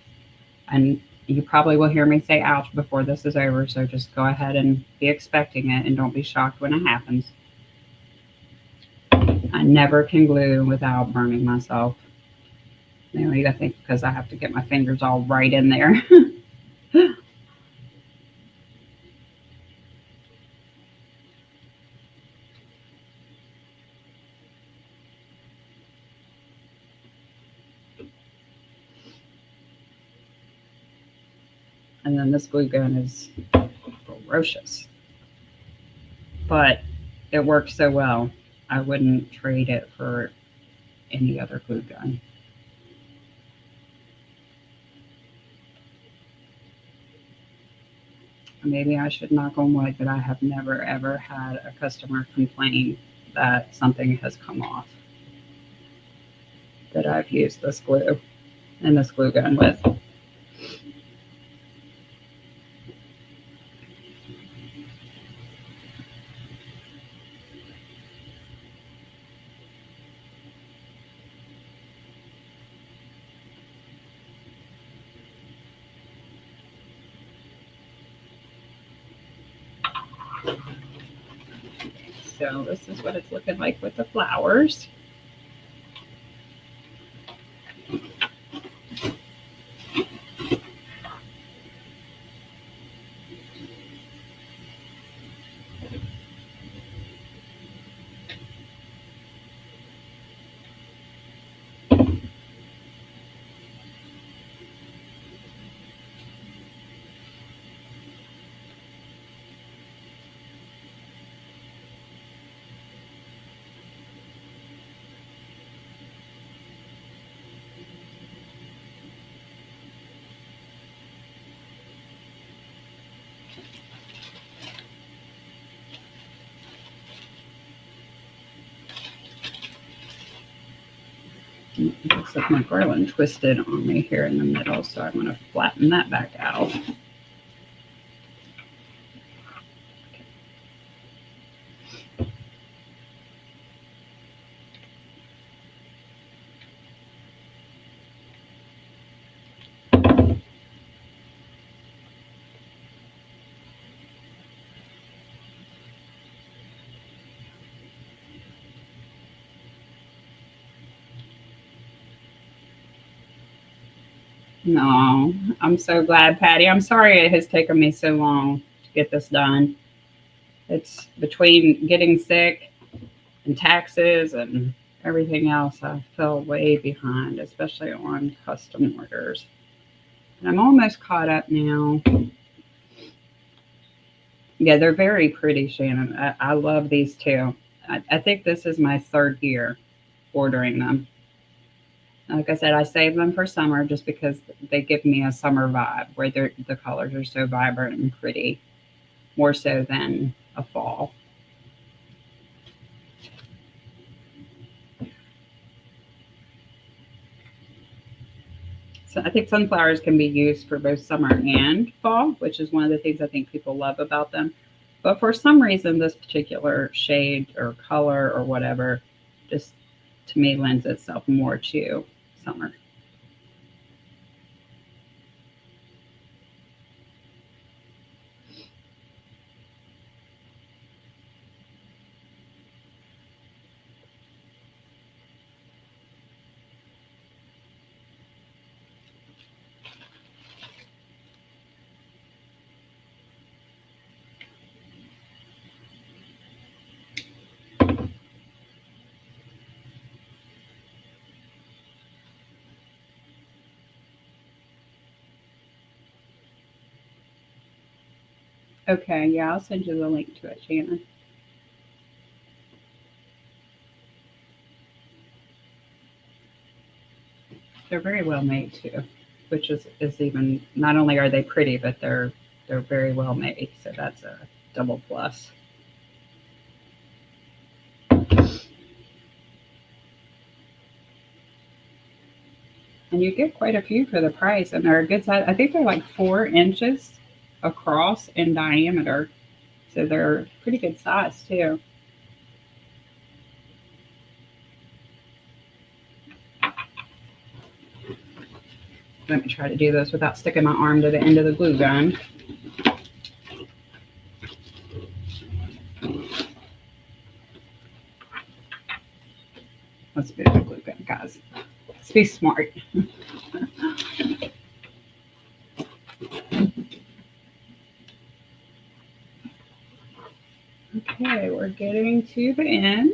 And you probably will hear me say ouch before this is over, so just go ahead and be expecting it and don't be shocked when it happens. I never can glue without burning myself. Mainly, I think because I have to get my fingers all right in there. And then this glue gun is ferocious, but it works so well. I wouldn't trade it for any other glue gun. Maybe I should knock on wood, but I have never ever had a customer complain that something has come off that I've used this glue and this glue gun with. So this is what it's looking like with the flowers. It looks like my garland twisted on me here in the middle, so I'm going to flatten that back out. No, I'm so glad, Patty. I'm sorry it has taken me so long to get this done. It's between getting sick and taxes and everything else, I fell way behind, especially on custom orders. And I'm almost caught up now. Yeah, they're very pretty, Shannon. I love these too. I think this is my third year ordering them. Like I said, I save them for summer just because they give me a summer vibe where the colors are so vibrant and pretty, more so than a fall. So I think sunflowers can be used for both summer and fall, which is one of the things I think people love about them. But for some reason, this particular shade or color or whatever just to me lends itself more to summer. Okay, yeah, I'll send you the link to it, Shannon. They're very well made too, which is even not only are they pretty, but they're very well made. So that's a double plus. And you get quite a few for the price, and they're a good size. I think they're like 4 inches across in diameter, so they're pretty good size too. Let me try to do this without sticking my arm to the end of the glue gun. Let's move the glue gun, guys. Let's be smart. Okay, we're getting to the end.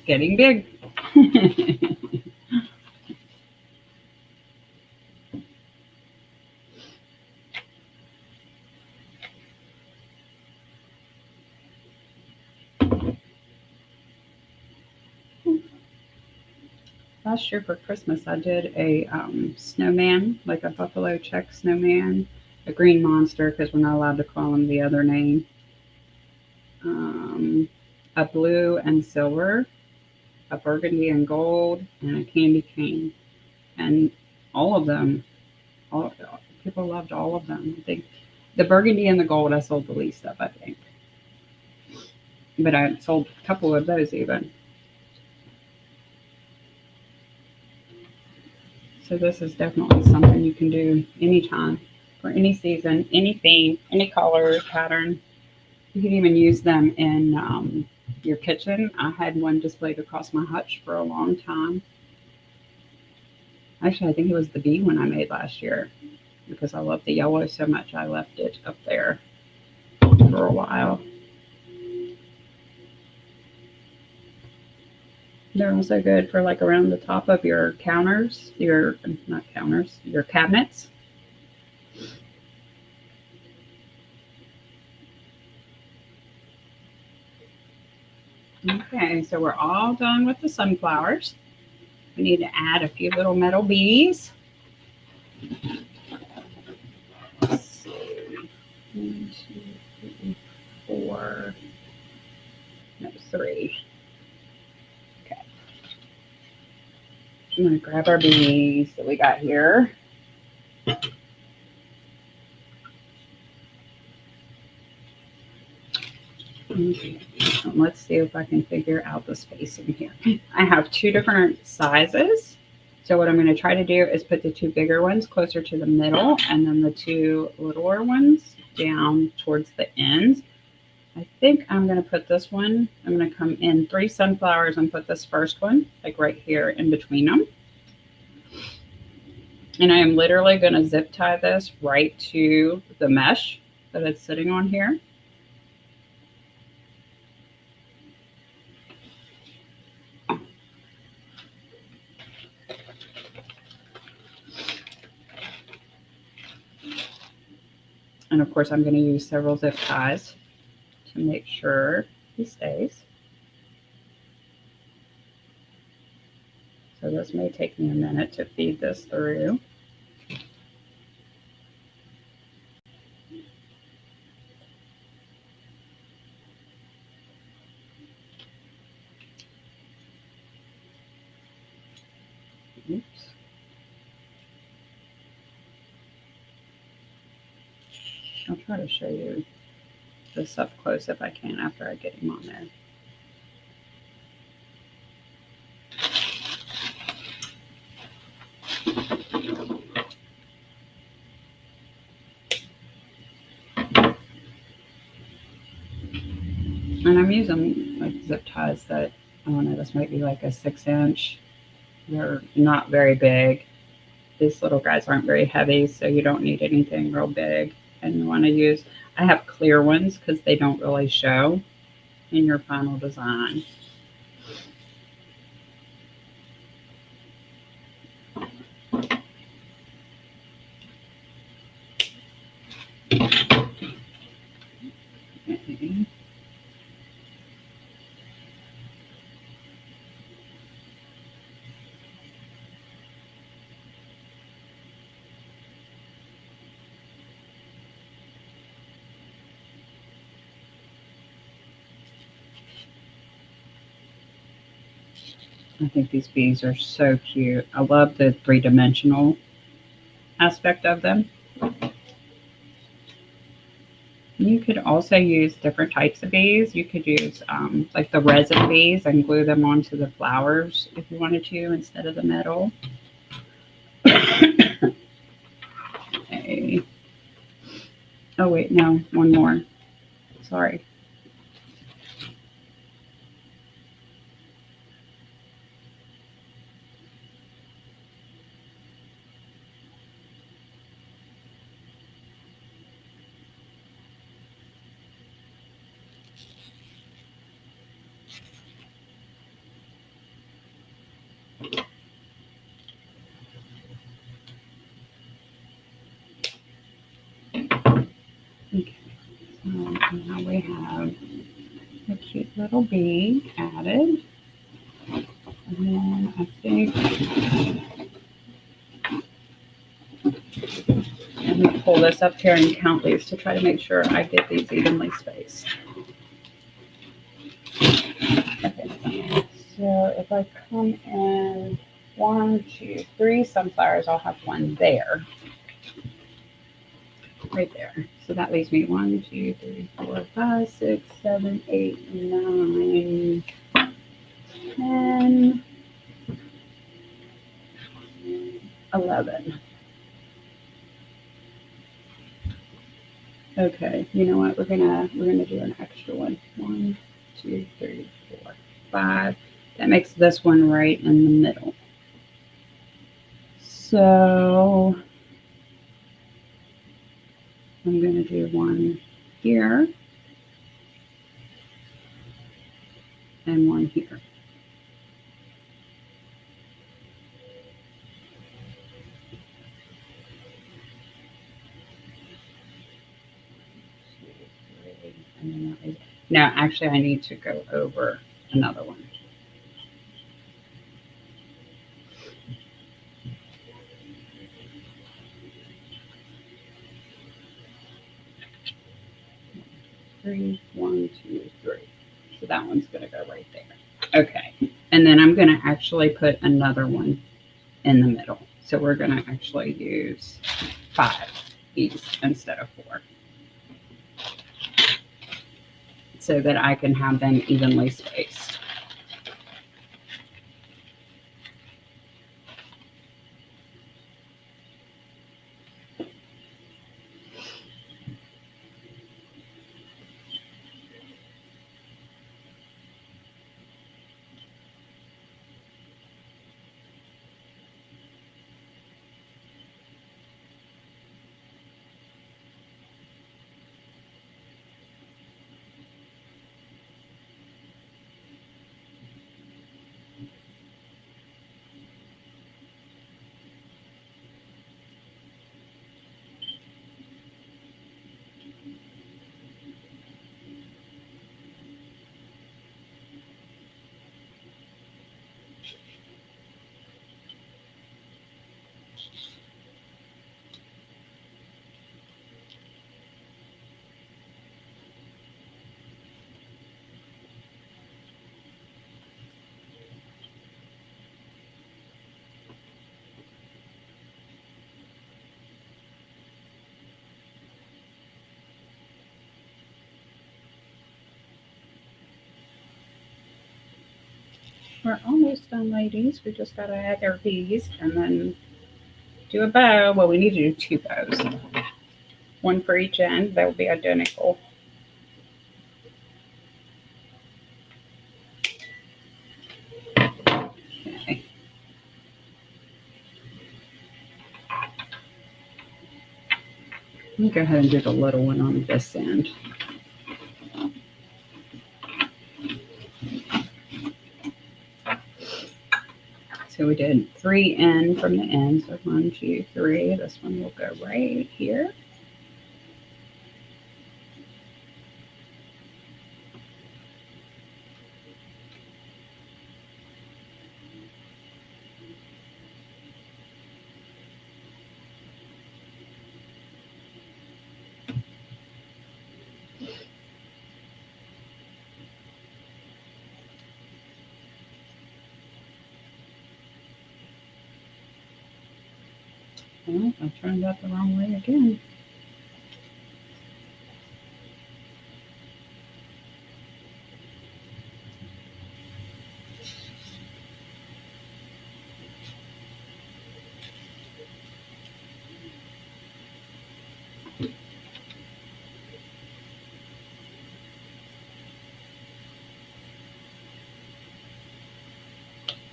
Getting big. Last year for Christmas, I did a snowman, like a buffalo check snowman, a green monster because we're not allowed to call him the other name, a blue and silver, a burgundy and gold, and a candy cane. And all of them, all people loved all of them. I think the burgundy and the gold I sold the least of, I think. But I sold a couple of those even. So this is definitely something you can do anytime, for any season, any theme, any color, pattern. You can even use them in your kitchen. I had one displayed across my hutch for a long time. Actually, I think it was the bee one I made last year because I love the yellow so much. I left it up there for a while. They're also good for like around the top of your counters, your cabinets. Okay, so we're all done with the sunflowers. We need to add a few little metal bees. Let's see. 1, 2, 3, 4. No, 3. Okay. I'm going to grab our bees that we got here. Okay. Let's see if I can figure out the spacing here. I have 2 different sizes. So what I'm going to try to do is put the 2 bigger ones closer to the middle and then the 2 littler ones down towards the ends. I think I'm going to put this one, I'm going to come in 3 sunflowers and put this first one like right here in between them. And I am literally going to zip tie this right to the mesh that it's sitting on here. And of course, I'm going to use several zip ties to make sure he stays. So this may take me a minute to feed this through. Oops. I'll try to show you this up close if I can after I get him on there. And I'm using like zip ties that, I don't know, this might be like a 6-inch. They're not very big. These little guys aren't very heavy, so you don't need anything real big. And you want to use, I have clear ones because they don't really show in your final design. Okay. I think these bees are so cute. I love the three-dimensional aspect of them. You could also use different types of bees. You could use like the resin bees and glue them onto the flowers if you wanted to instead of the metal. Okay. Oh wait, no, one more. Sorry. Okay. So now we have a cute little bee added. And then I think I'm going to pull this up here and count these to try to make sure I get these evenly spaced. Okay, so if I come in 1, 2, 3 sunflowers, I'll have one there. Right there. So that leaves me 1, 2, 3, 4, 5, 6, 7, 8, 9, 10, 11. Okay, you know what? We're gonna do an extra one. 1, 2, 3, 4, 5. That makes this one right in the middle. So I'm gonna do one here and one here. And then that is, no, actually I need to go over another one. Three, 1, 2, 3. So that one's going to go right there. Okay. And then I'm going to actually put another one in the middle. So we're going to actually use 5 bees instead of 4. So that I can have them evenly spaced. We're almost done, ladies. We just got to add our bees and then do a bow. Well, we need to do 2 bows. One for each end. That will be identical. Okay. Let me go ahead and do the little one on this end. So we did 3 in from the end. So 1, 2, 3. This one will go right here. Oh, I turned that the wrong way again.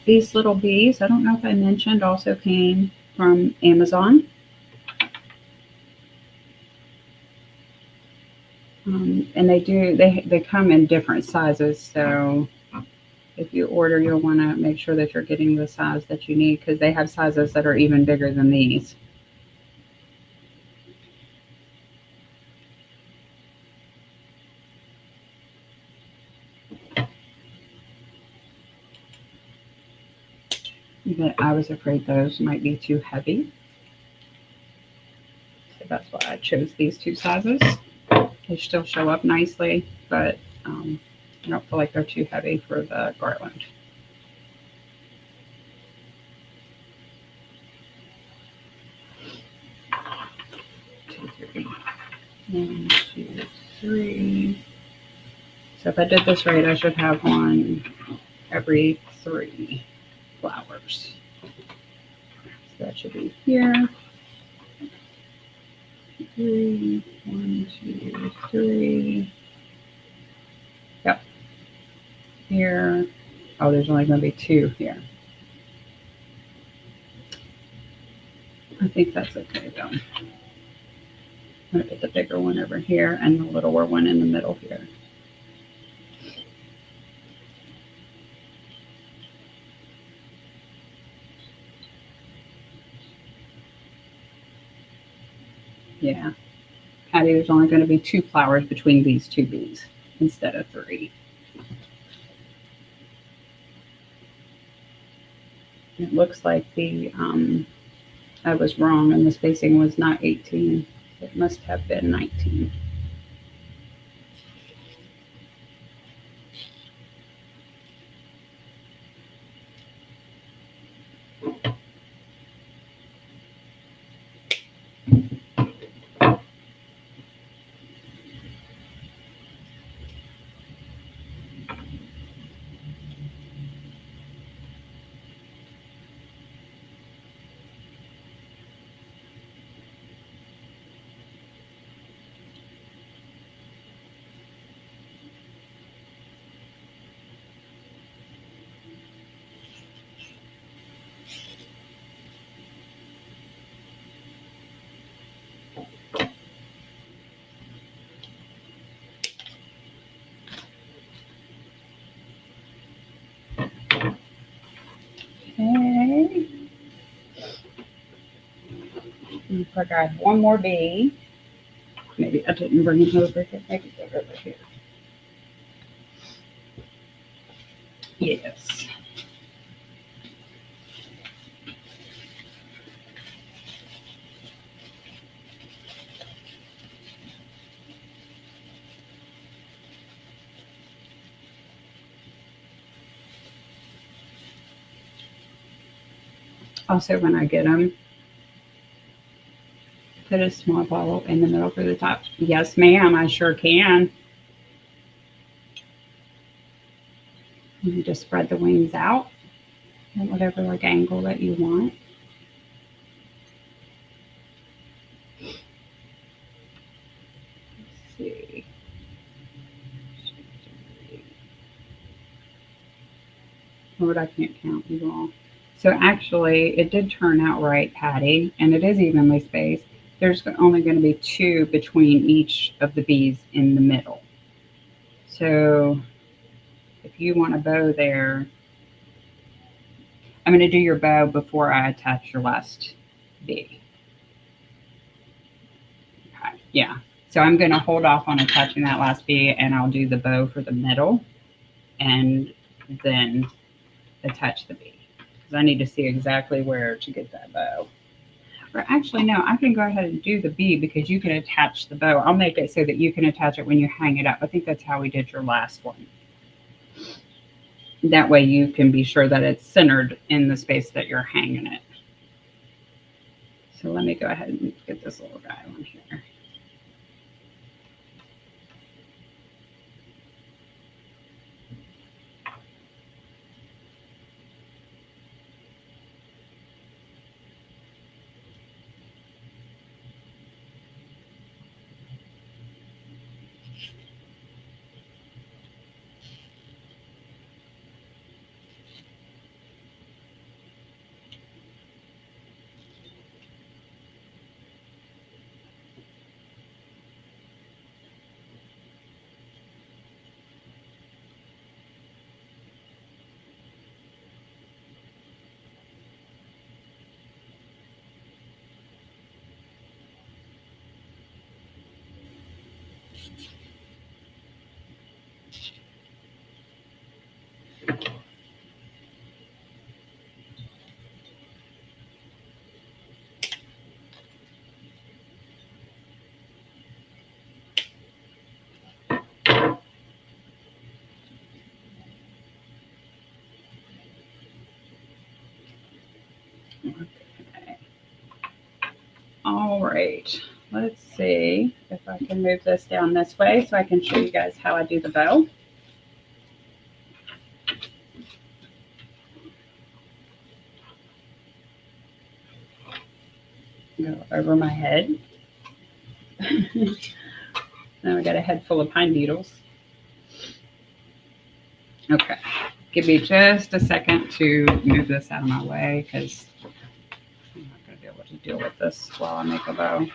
These little bees, I don't know if I mentioned, also came from Amazon. And they come in different sizes. So if you order, you'll want to make sure that you're getting the size that you need, because they have sizes that are even bigger than these. But I was afraid those might be too heavy. So that's why I chose these 2 sizes. They still show up nicely, but I don't feel like they're too heavy for the garland. Two, three. 1, 2, 3. So if I did this right, I should have one every 3 flowers. So that should be here. 3, 1, 2, 3. Yep. Here. Oh, there's only going to be 2 here. I think that's okay though. I'm going to put the bigger one over here and the littler one in the middle here. Yeah. Patty, there's only going to be 2 flowers between these 2 bees instead of 3. It looks like I was wrong and the spacing was not 18. It must have been 19. Okay. Looks like I have one more bee. Maybe I didn't bring it over here. Maybe they're over here. Yes. Also, when I get them, put a small bottle in the middle for the top. Yes, ma'am, I sure can. You just spread the wings out at whatever like angle that you want. Let's see. Lord, I can't count you all. So actually, it did turn out right, Patty, and it is evenly spaced. there's only going to be 2 between each of the bees in the middle. So if you want a bow there, I'm going to do your bow before I attach your last bee. Okay. Yeah. So I'm going to hold off on attaching that last bee, and I'll do the bow for the middle and then attach the bee, because I need to see exactly where to get that bow. Or actually, no, I can go ahead and do the bee because you can attach the bow. I'll make it so that you can attach it when you hang it up. I think that's how we did your last one. That way you can be sure that it's centered in the space that you're hanging it. So let me go ahead and get this little guy on here. Okay. All right. Let's see if I can move this down this way so I can show you guys how I do the bow. Go over my head. Now I got a head full of pine needles. Okay. Give me just a second to move this out of my way because I'm not going to be able to deal with this while I make a bow.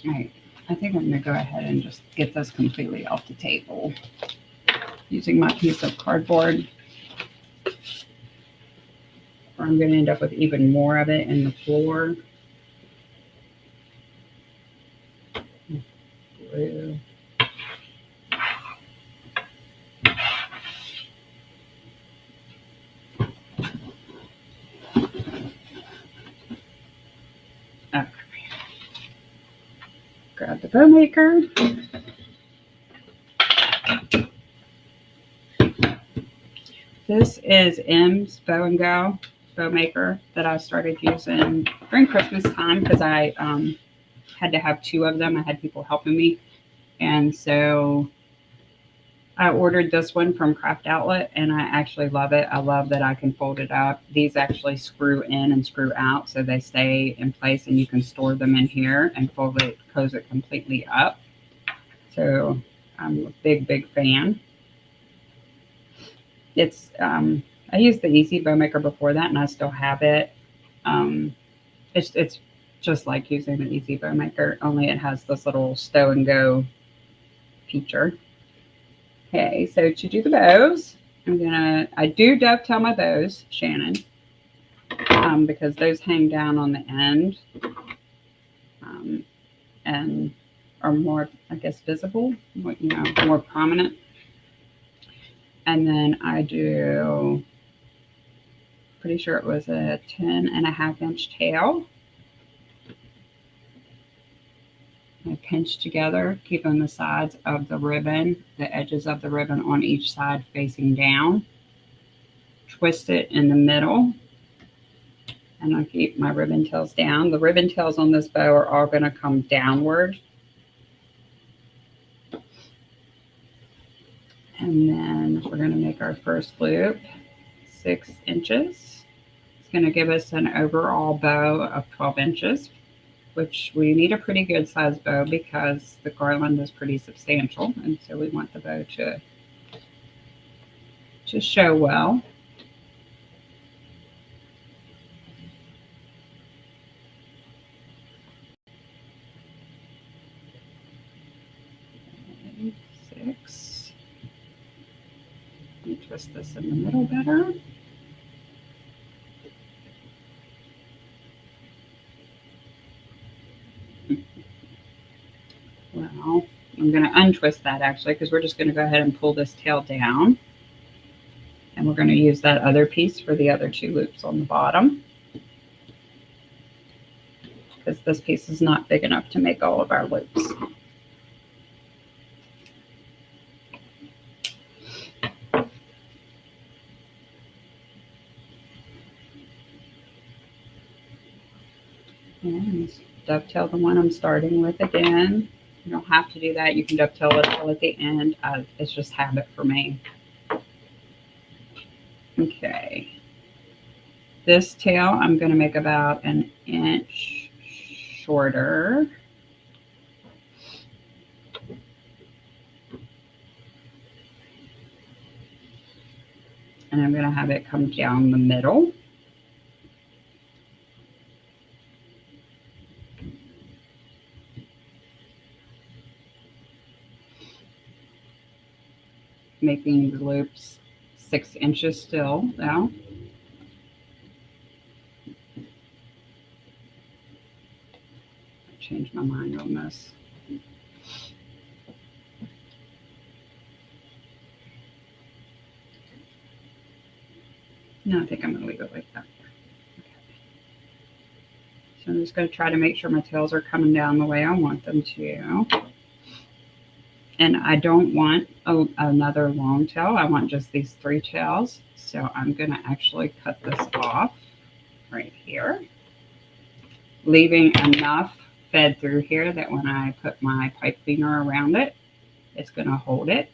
All right, I think I'm going to go ahead and just get this completely off the table using my piece of cardboard, or I'm going to end up with even more of it in the floor. Blue. Okay. Grab the bow maker. This is M's Bow and Go bow maker that I started using during Christmas time because I had to have 2 of them. I had people helping me. And so I ordered this one from Craft Outlet, and I actually love it. I love that I can fold it up. These actually screw in and screw out, so they stay in place, and you can store them in here and close it completely up. So I'm a big fan. It's I used the Easy Bow Maker before that, and I still have it. It's just like using the Easy Bow Maker, only it has this little stow and go feature. Okay, so to do the bows, I do dovetail my bows, Shannon, because those hang down on the end and are more, I guess, visible, more prominent. And then I do, pretty sure it was a 10.5 inch tail. pinched together, keeping the sides of the ribbon, the edges of the ribbon on each side facing down. Twist it in the middle, and I'll keep my ribbon tails down. The ribbon tails on this bow are all going to come downward. And then we're going to make our first loop 6 inches. It's going to give us an overall bow of 12 inches, which we need a pretty good sized bow because the garland is pretty substantial, and so we want the bow to show well. Okay, 6. Let me twist this in the middle better. Well, I'm going to untwist that actually because we're just going to go ahead and pull this tail down. And we're going to use that other piece for the other 2 loops on the bottom, because this piece is not big enough to make all of our loops. And dovetail the one I'm starting with again. You don't have to do that. You can dovetail it all at the end. It's just habit for me. Okay. This tail I'm going to make about an inch shorter. And I'm going to have it come down the middle. Making the loops 6 inches still now. I changed my mind on this. No, I think I'm going to leave it like that. Okay. So I'm just going to try to make sure my tails are coming down the way I want them to. And I don't want another long tail. I want just these 3 tails. So I'm going to actually cut this off right here, leaving enough fed through here that when I put my pipe cleaner around it, it's going to hold it.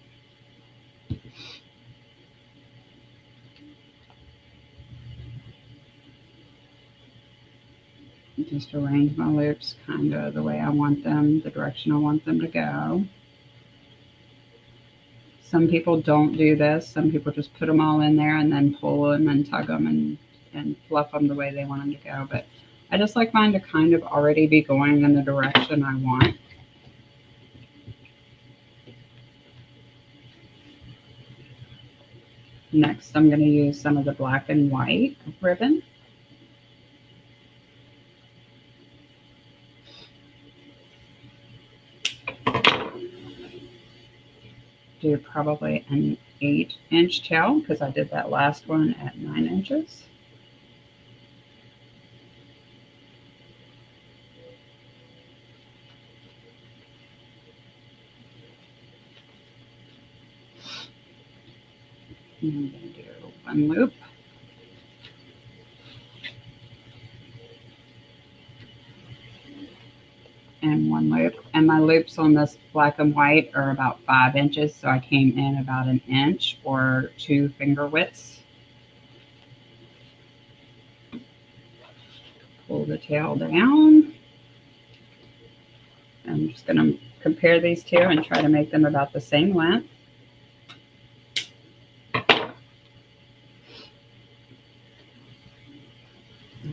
Just arrange my loops kind of the way I want them, the direction I want them to go. Some people don't do this. Some people just put them all in there and then pull them and tug them and fluff them the way they want them to go. But I just like mine to kind of already be going in the direction I want. Next, I'm going to use some of the black and white ribbon. Do probably an 8-inch tail because I did that last one at 9 inches. And I'm going to do 1 loop. And 1 loop. And my loops on this black and white are about 5 inches, so I came in about an inch or 2 finger widths. Pull the tail down. I'm just going to compare these 2 and try to make them about the same length.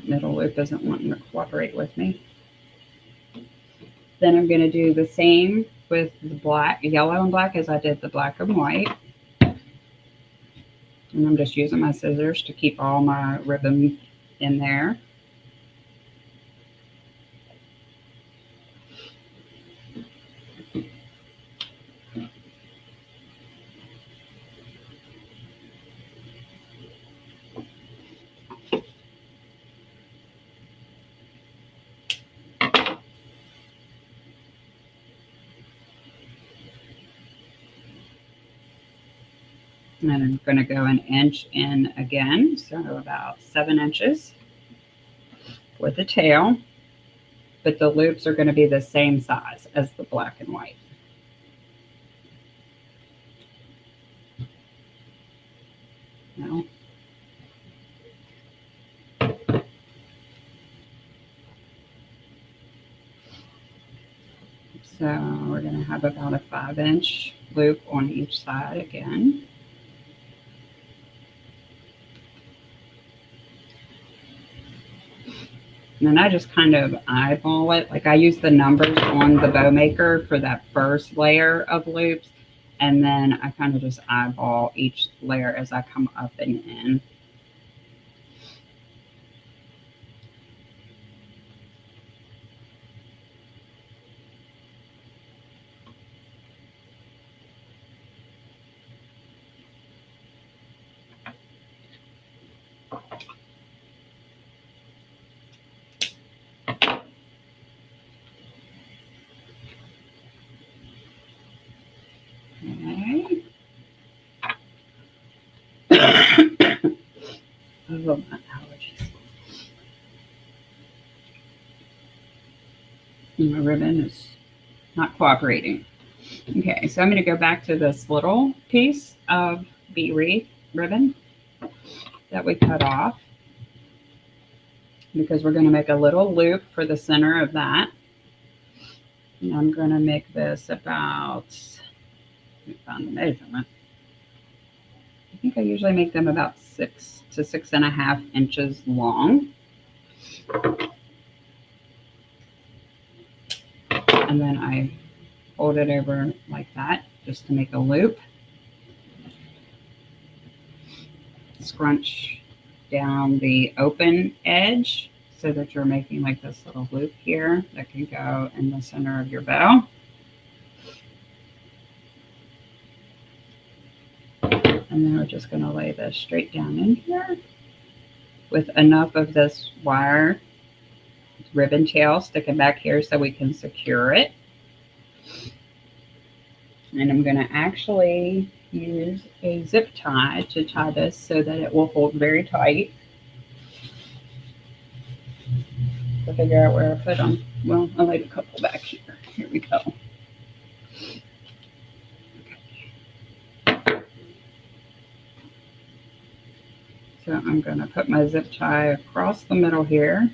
Middle loop isn't wanting to cooperate with me. Then I'm going to do the same with the black, yellow and black as I did the black and white. And I'm just using my scissors to keep all my ribbon in there. And then I'm going to go an inch in again, so about 7 inches with the tail, but the loops are going to be the same size as the black and white. Now, so we're going to have about a 5-inch loop on each side again. And then I just kind of eyeball it. Like I use the numbers on the bow maker for that first layer of loops. And then I kind of just eyeball each layer as I come up and in. Okay. Oh, my allergies. My ribbon is not cooperating. Okay, so I'm going to go back to this little piece of bee wreath ribbon that we cut off, because we're going to make a little loop for the center of that. And I'm going to make this about, let me find the measurement. I think I usually make them about 6 to 6.5 inches long. And then I fold it over like that just to make a loop. Scrunch down the open edge so that you're making like this little loop here that can go in the center of your bow. And then we're just going to lay this straight down in here with enough of this wire ribbon tail sticking back here so we can secure it. And I'm going to actually use a zip tie to tie this so that it will hold very tight. To figure out where I put them. Well, I laid a couple back here. Here we go. Okay. So I'm going to put my zip tie across the middle here.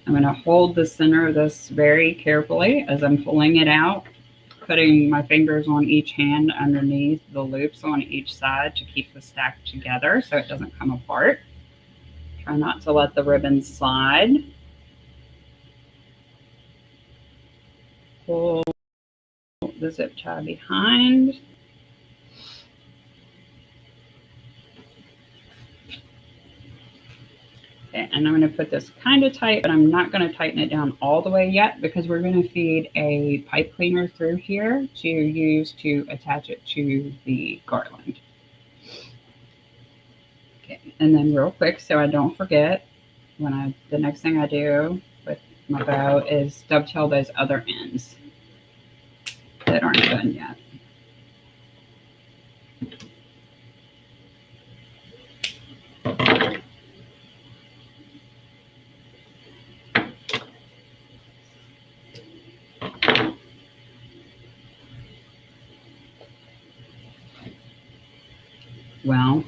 I'm going to hold the center of this very carefully as I'm pulling it out, putting my fingers on each hand underneath the loops on each side to keep the stack together so it doesn't come apart. Try not to let the ribbon slide. Pull the zip tie behind. Okay, and I'm going to put this kind of tight, but I'm not going to tighten it down all the way yet because we're going to feed a pipe cleaner through here to use to attach it to the garland. Okay, and then real quick, so I don't forget, the next thing I do with my bow is dovetail those other ends that aren't done yet. Well,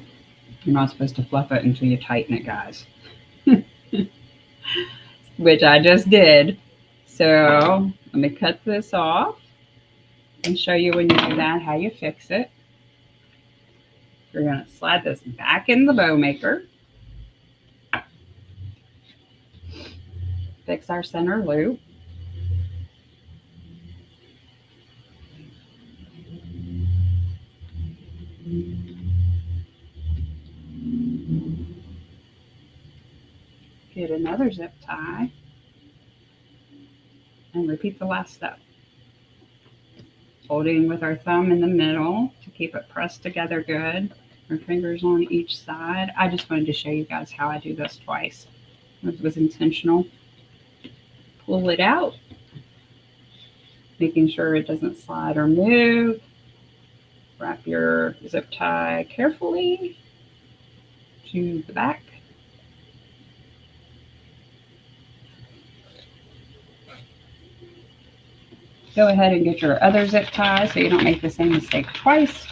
you're not supposed to fluff it until you tighten it, guys. Which I just did. So let me cut this off and show you when you do that how you fix it. We're going to slide this back in the bow maker. Fix our center loop. Get another zip tie and repeat the last step. Holding with our thumb in the middle to keep it pressed together good. Our fingers on each side. I just wanted to show you guys how I do this twice. It was intentional. Pull it out, making sure it doesn't slide or move. Wrap your zip tie carefully to the back. Go ahead and get your other zip tie so you don't make the same mistake twice.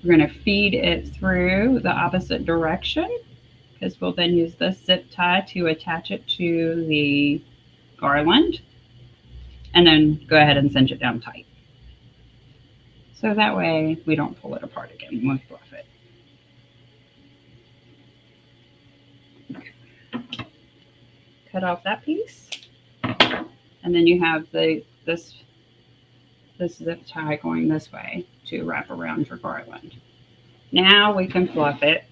We're going to feed it through the opposite direction because we'll then use this zip tie to attach it to the garland, and then go ahead and cinch it down tight. So that way we don't pull it apart again when we fluff it. Okay. Cut off that piece. And then you have this zip tie going this way to wrap around your garland. Now we can fluff it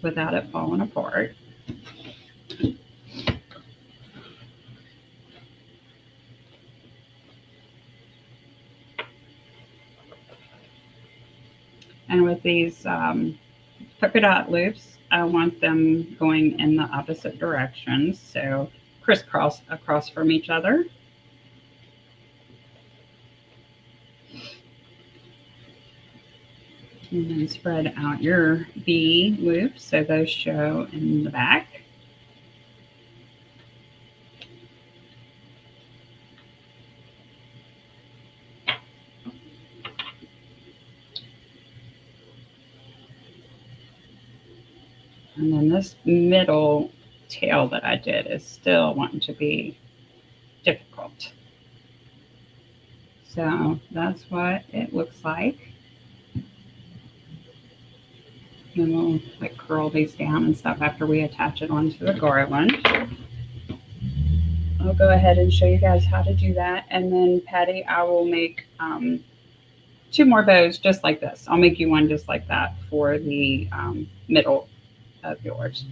without it falling apart. And with these polka dot loops, I want them going in the opposite directions, so crisscross across from each other. And then spread out your V loops so those show in the back. And then this middle tail that I did is still wanting to be difficult. So that's what it looks like. Then we'll like curl these down and stuff after we attach it onto the garland. I'll go ahead and show you guys how to do that. And then Patty, I will make 2 more bows just like this. I'll make you one just like that for the middle of yours.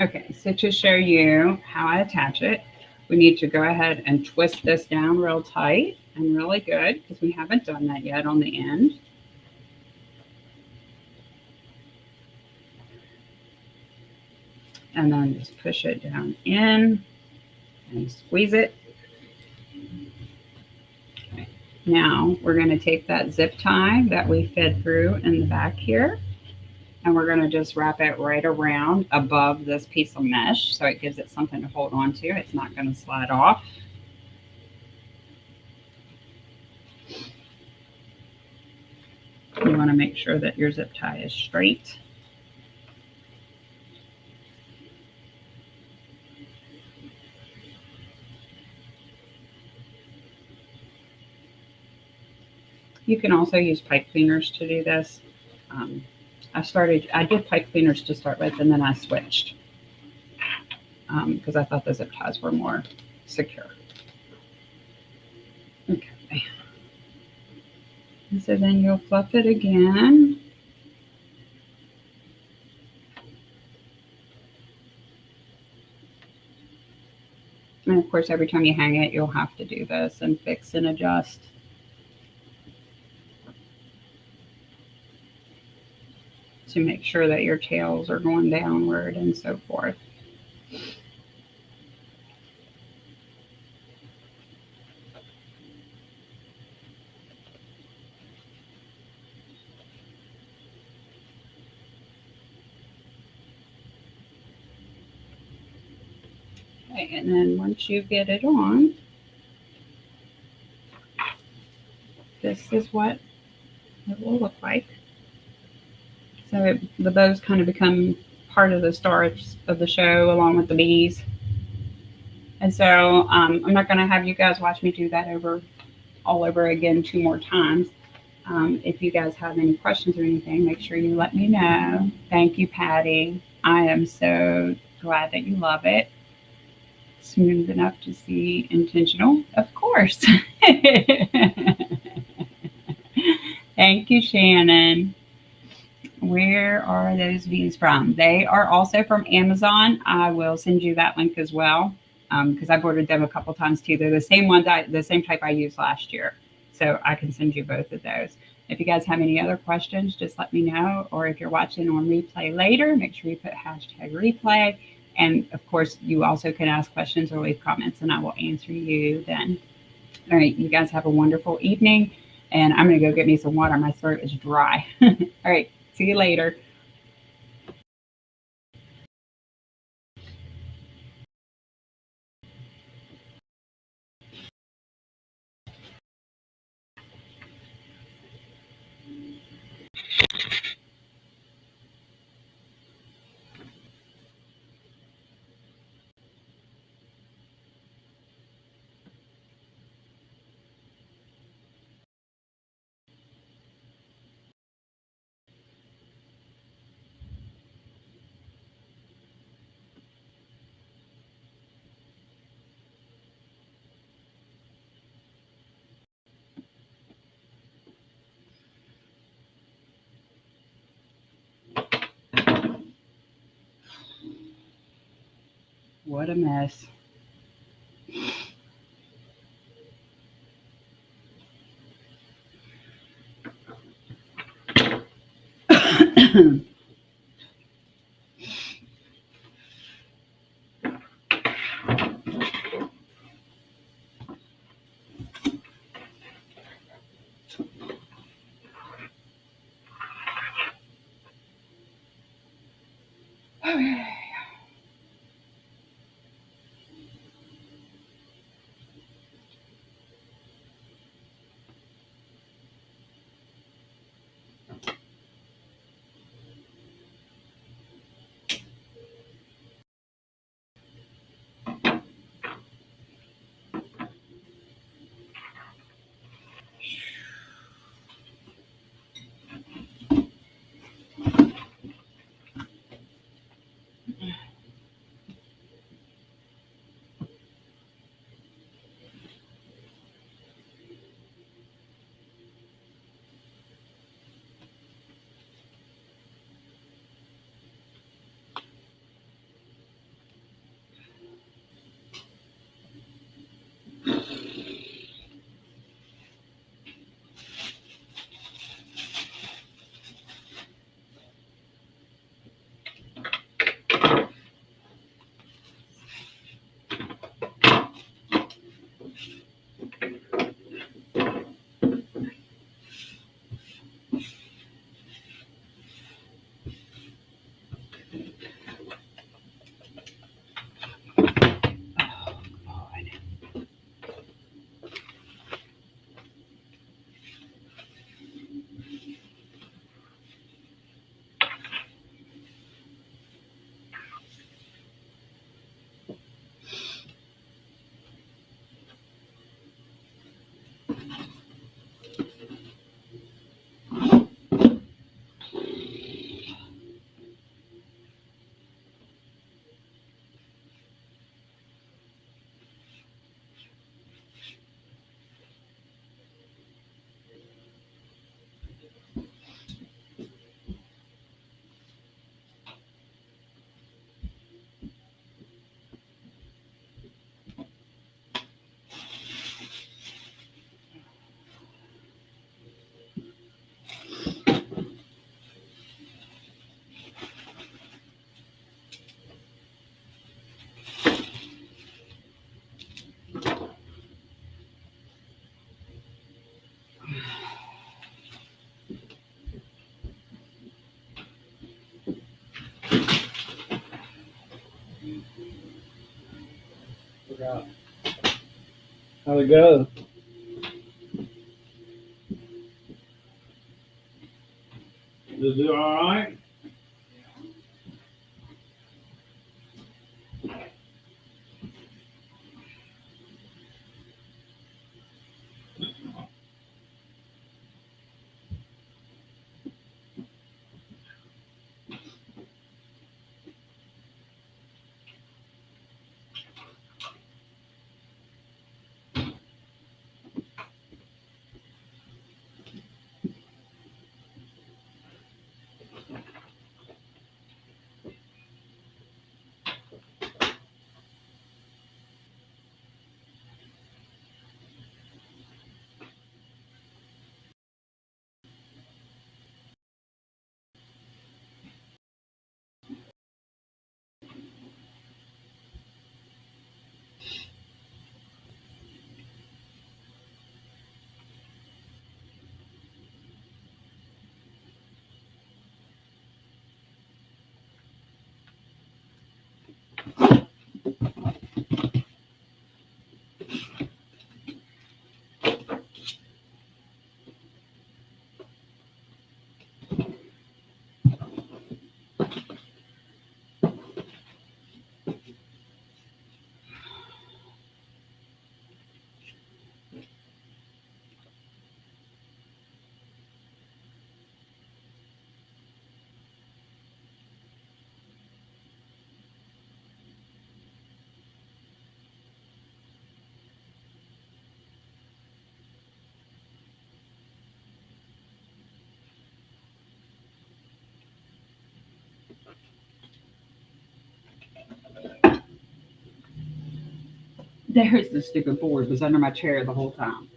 Okay, so to show you how I attach it, we need to go ahead and twist this down real tight and really good because we haven't done that yet on the end. And then just push it down in and squeeze it. Okay. Now we're going to take that zip tie that we fed through in the back here, and we're going to just wrap it right around above this piece of mesh so it gives it something to hold on to. It's not going to slide off. You want to make sure that your zip tie is straight. You can also use pipe cleaners to do this. I did pipe cleaners to start with, and then I switched because I thought the zip ties were more secure. Okay. And so then you'll fluff it again. And of course, every time you hang it, you'll have to do this and fix and adjust. To make sure that your tails are going downward and so forth. Okay, and then once you get it on, this is what it will look like. So the bows kind of become part of the stars of the show along with the bees. And so I'm not going to have you guys watch me do that all over again 2 more times. If you guys have any questions or anything, make sure you let me know. Thank you, Patty. I am so glad that you love it. Smooth enough to see intentional, of course. Thank you, Shannon. Where are those bees from? They are also from Amazon. I will send you that link as well because I've ordered them a couple times too. They're the same ones, the same type I used last year. So So I can send you both of those. If you guys have any other questions, just let me know. Or if you're watching on replay later, make sure you put hashtag replay. And of course, you also can ask questions or leave comments, and I will answer you then. All right, you guys have a wonderful evening. And I'm going to go get me some water. My throat is dry. All right, see you later. What a mess. How'd it go? Did it do all right? There's the stupid board. It was under my chair the whole time.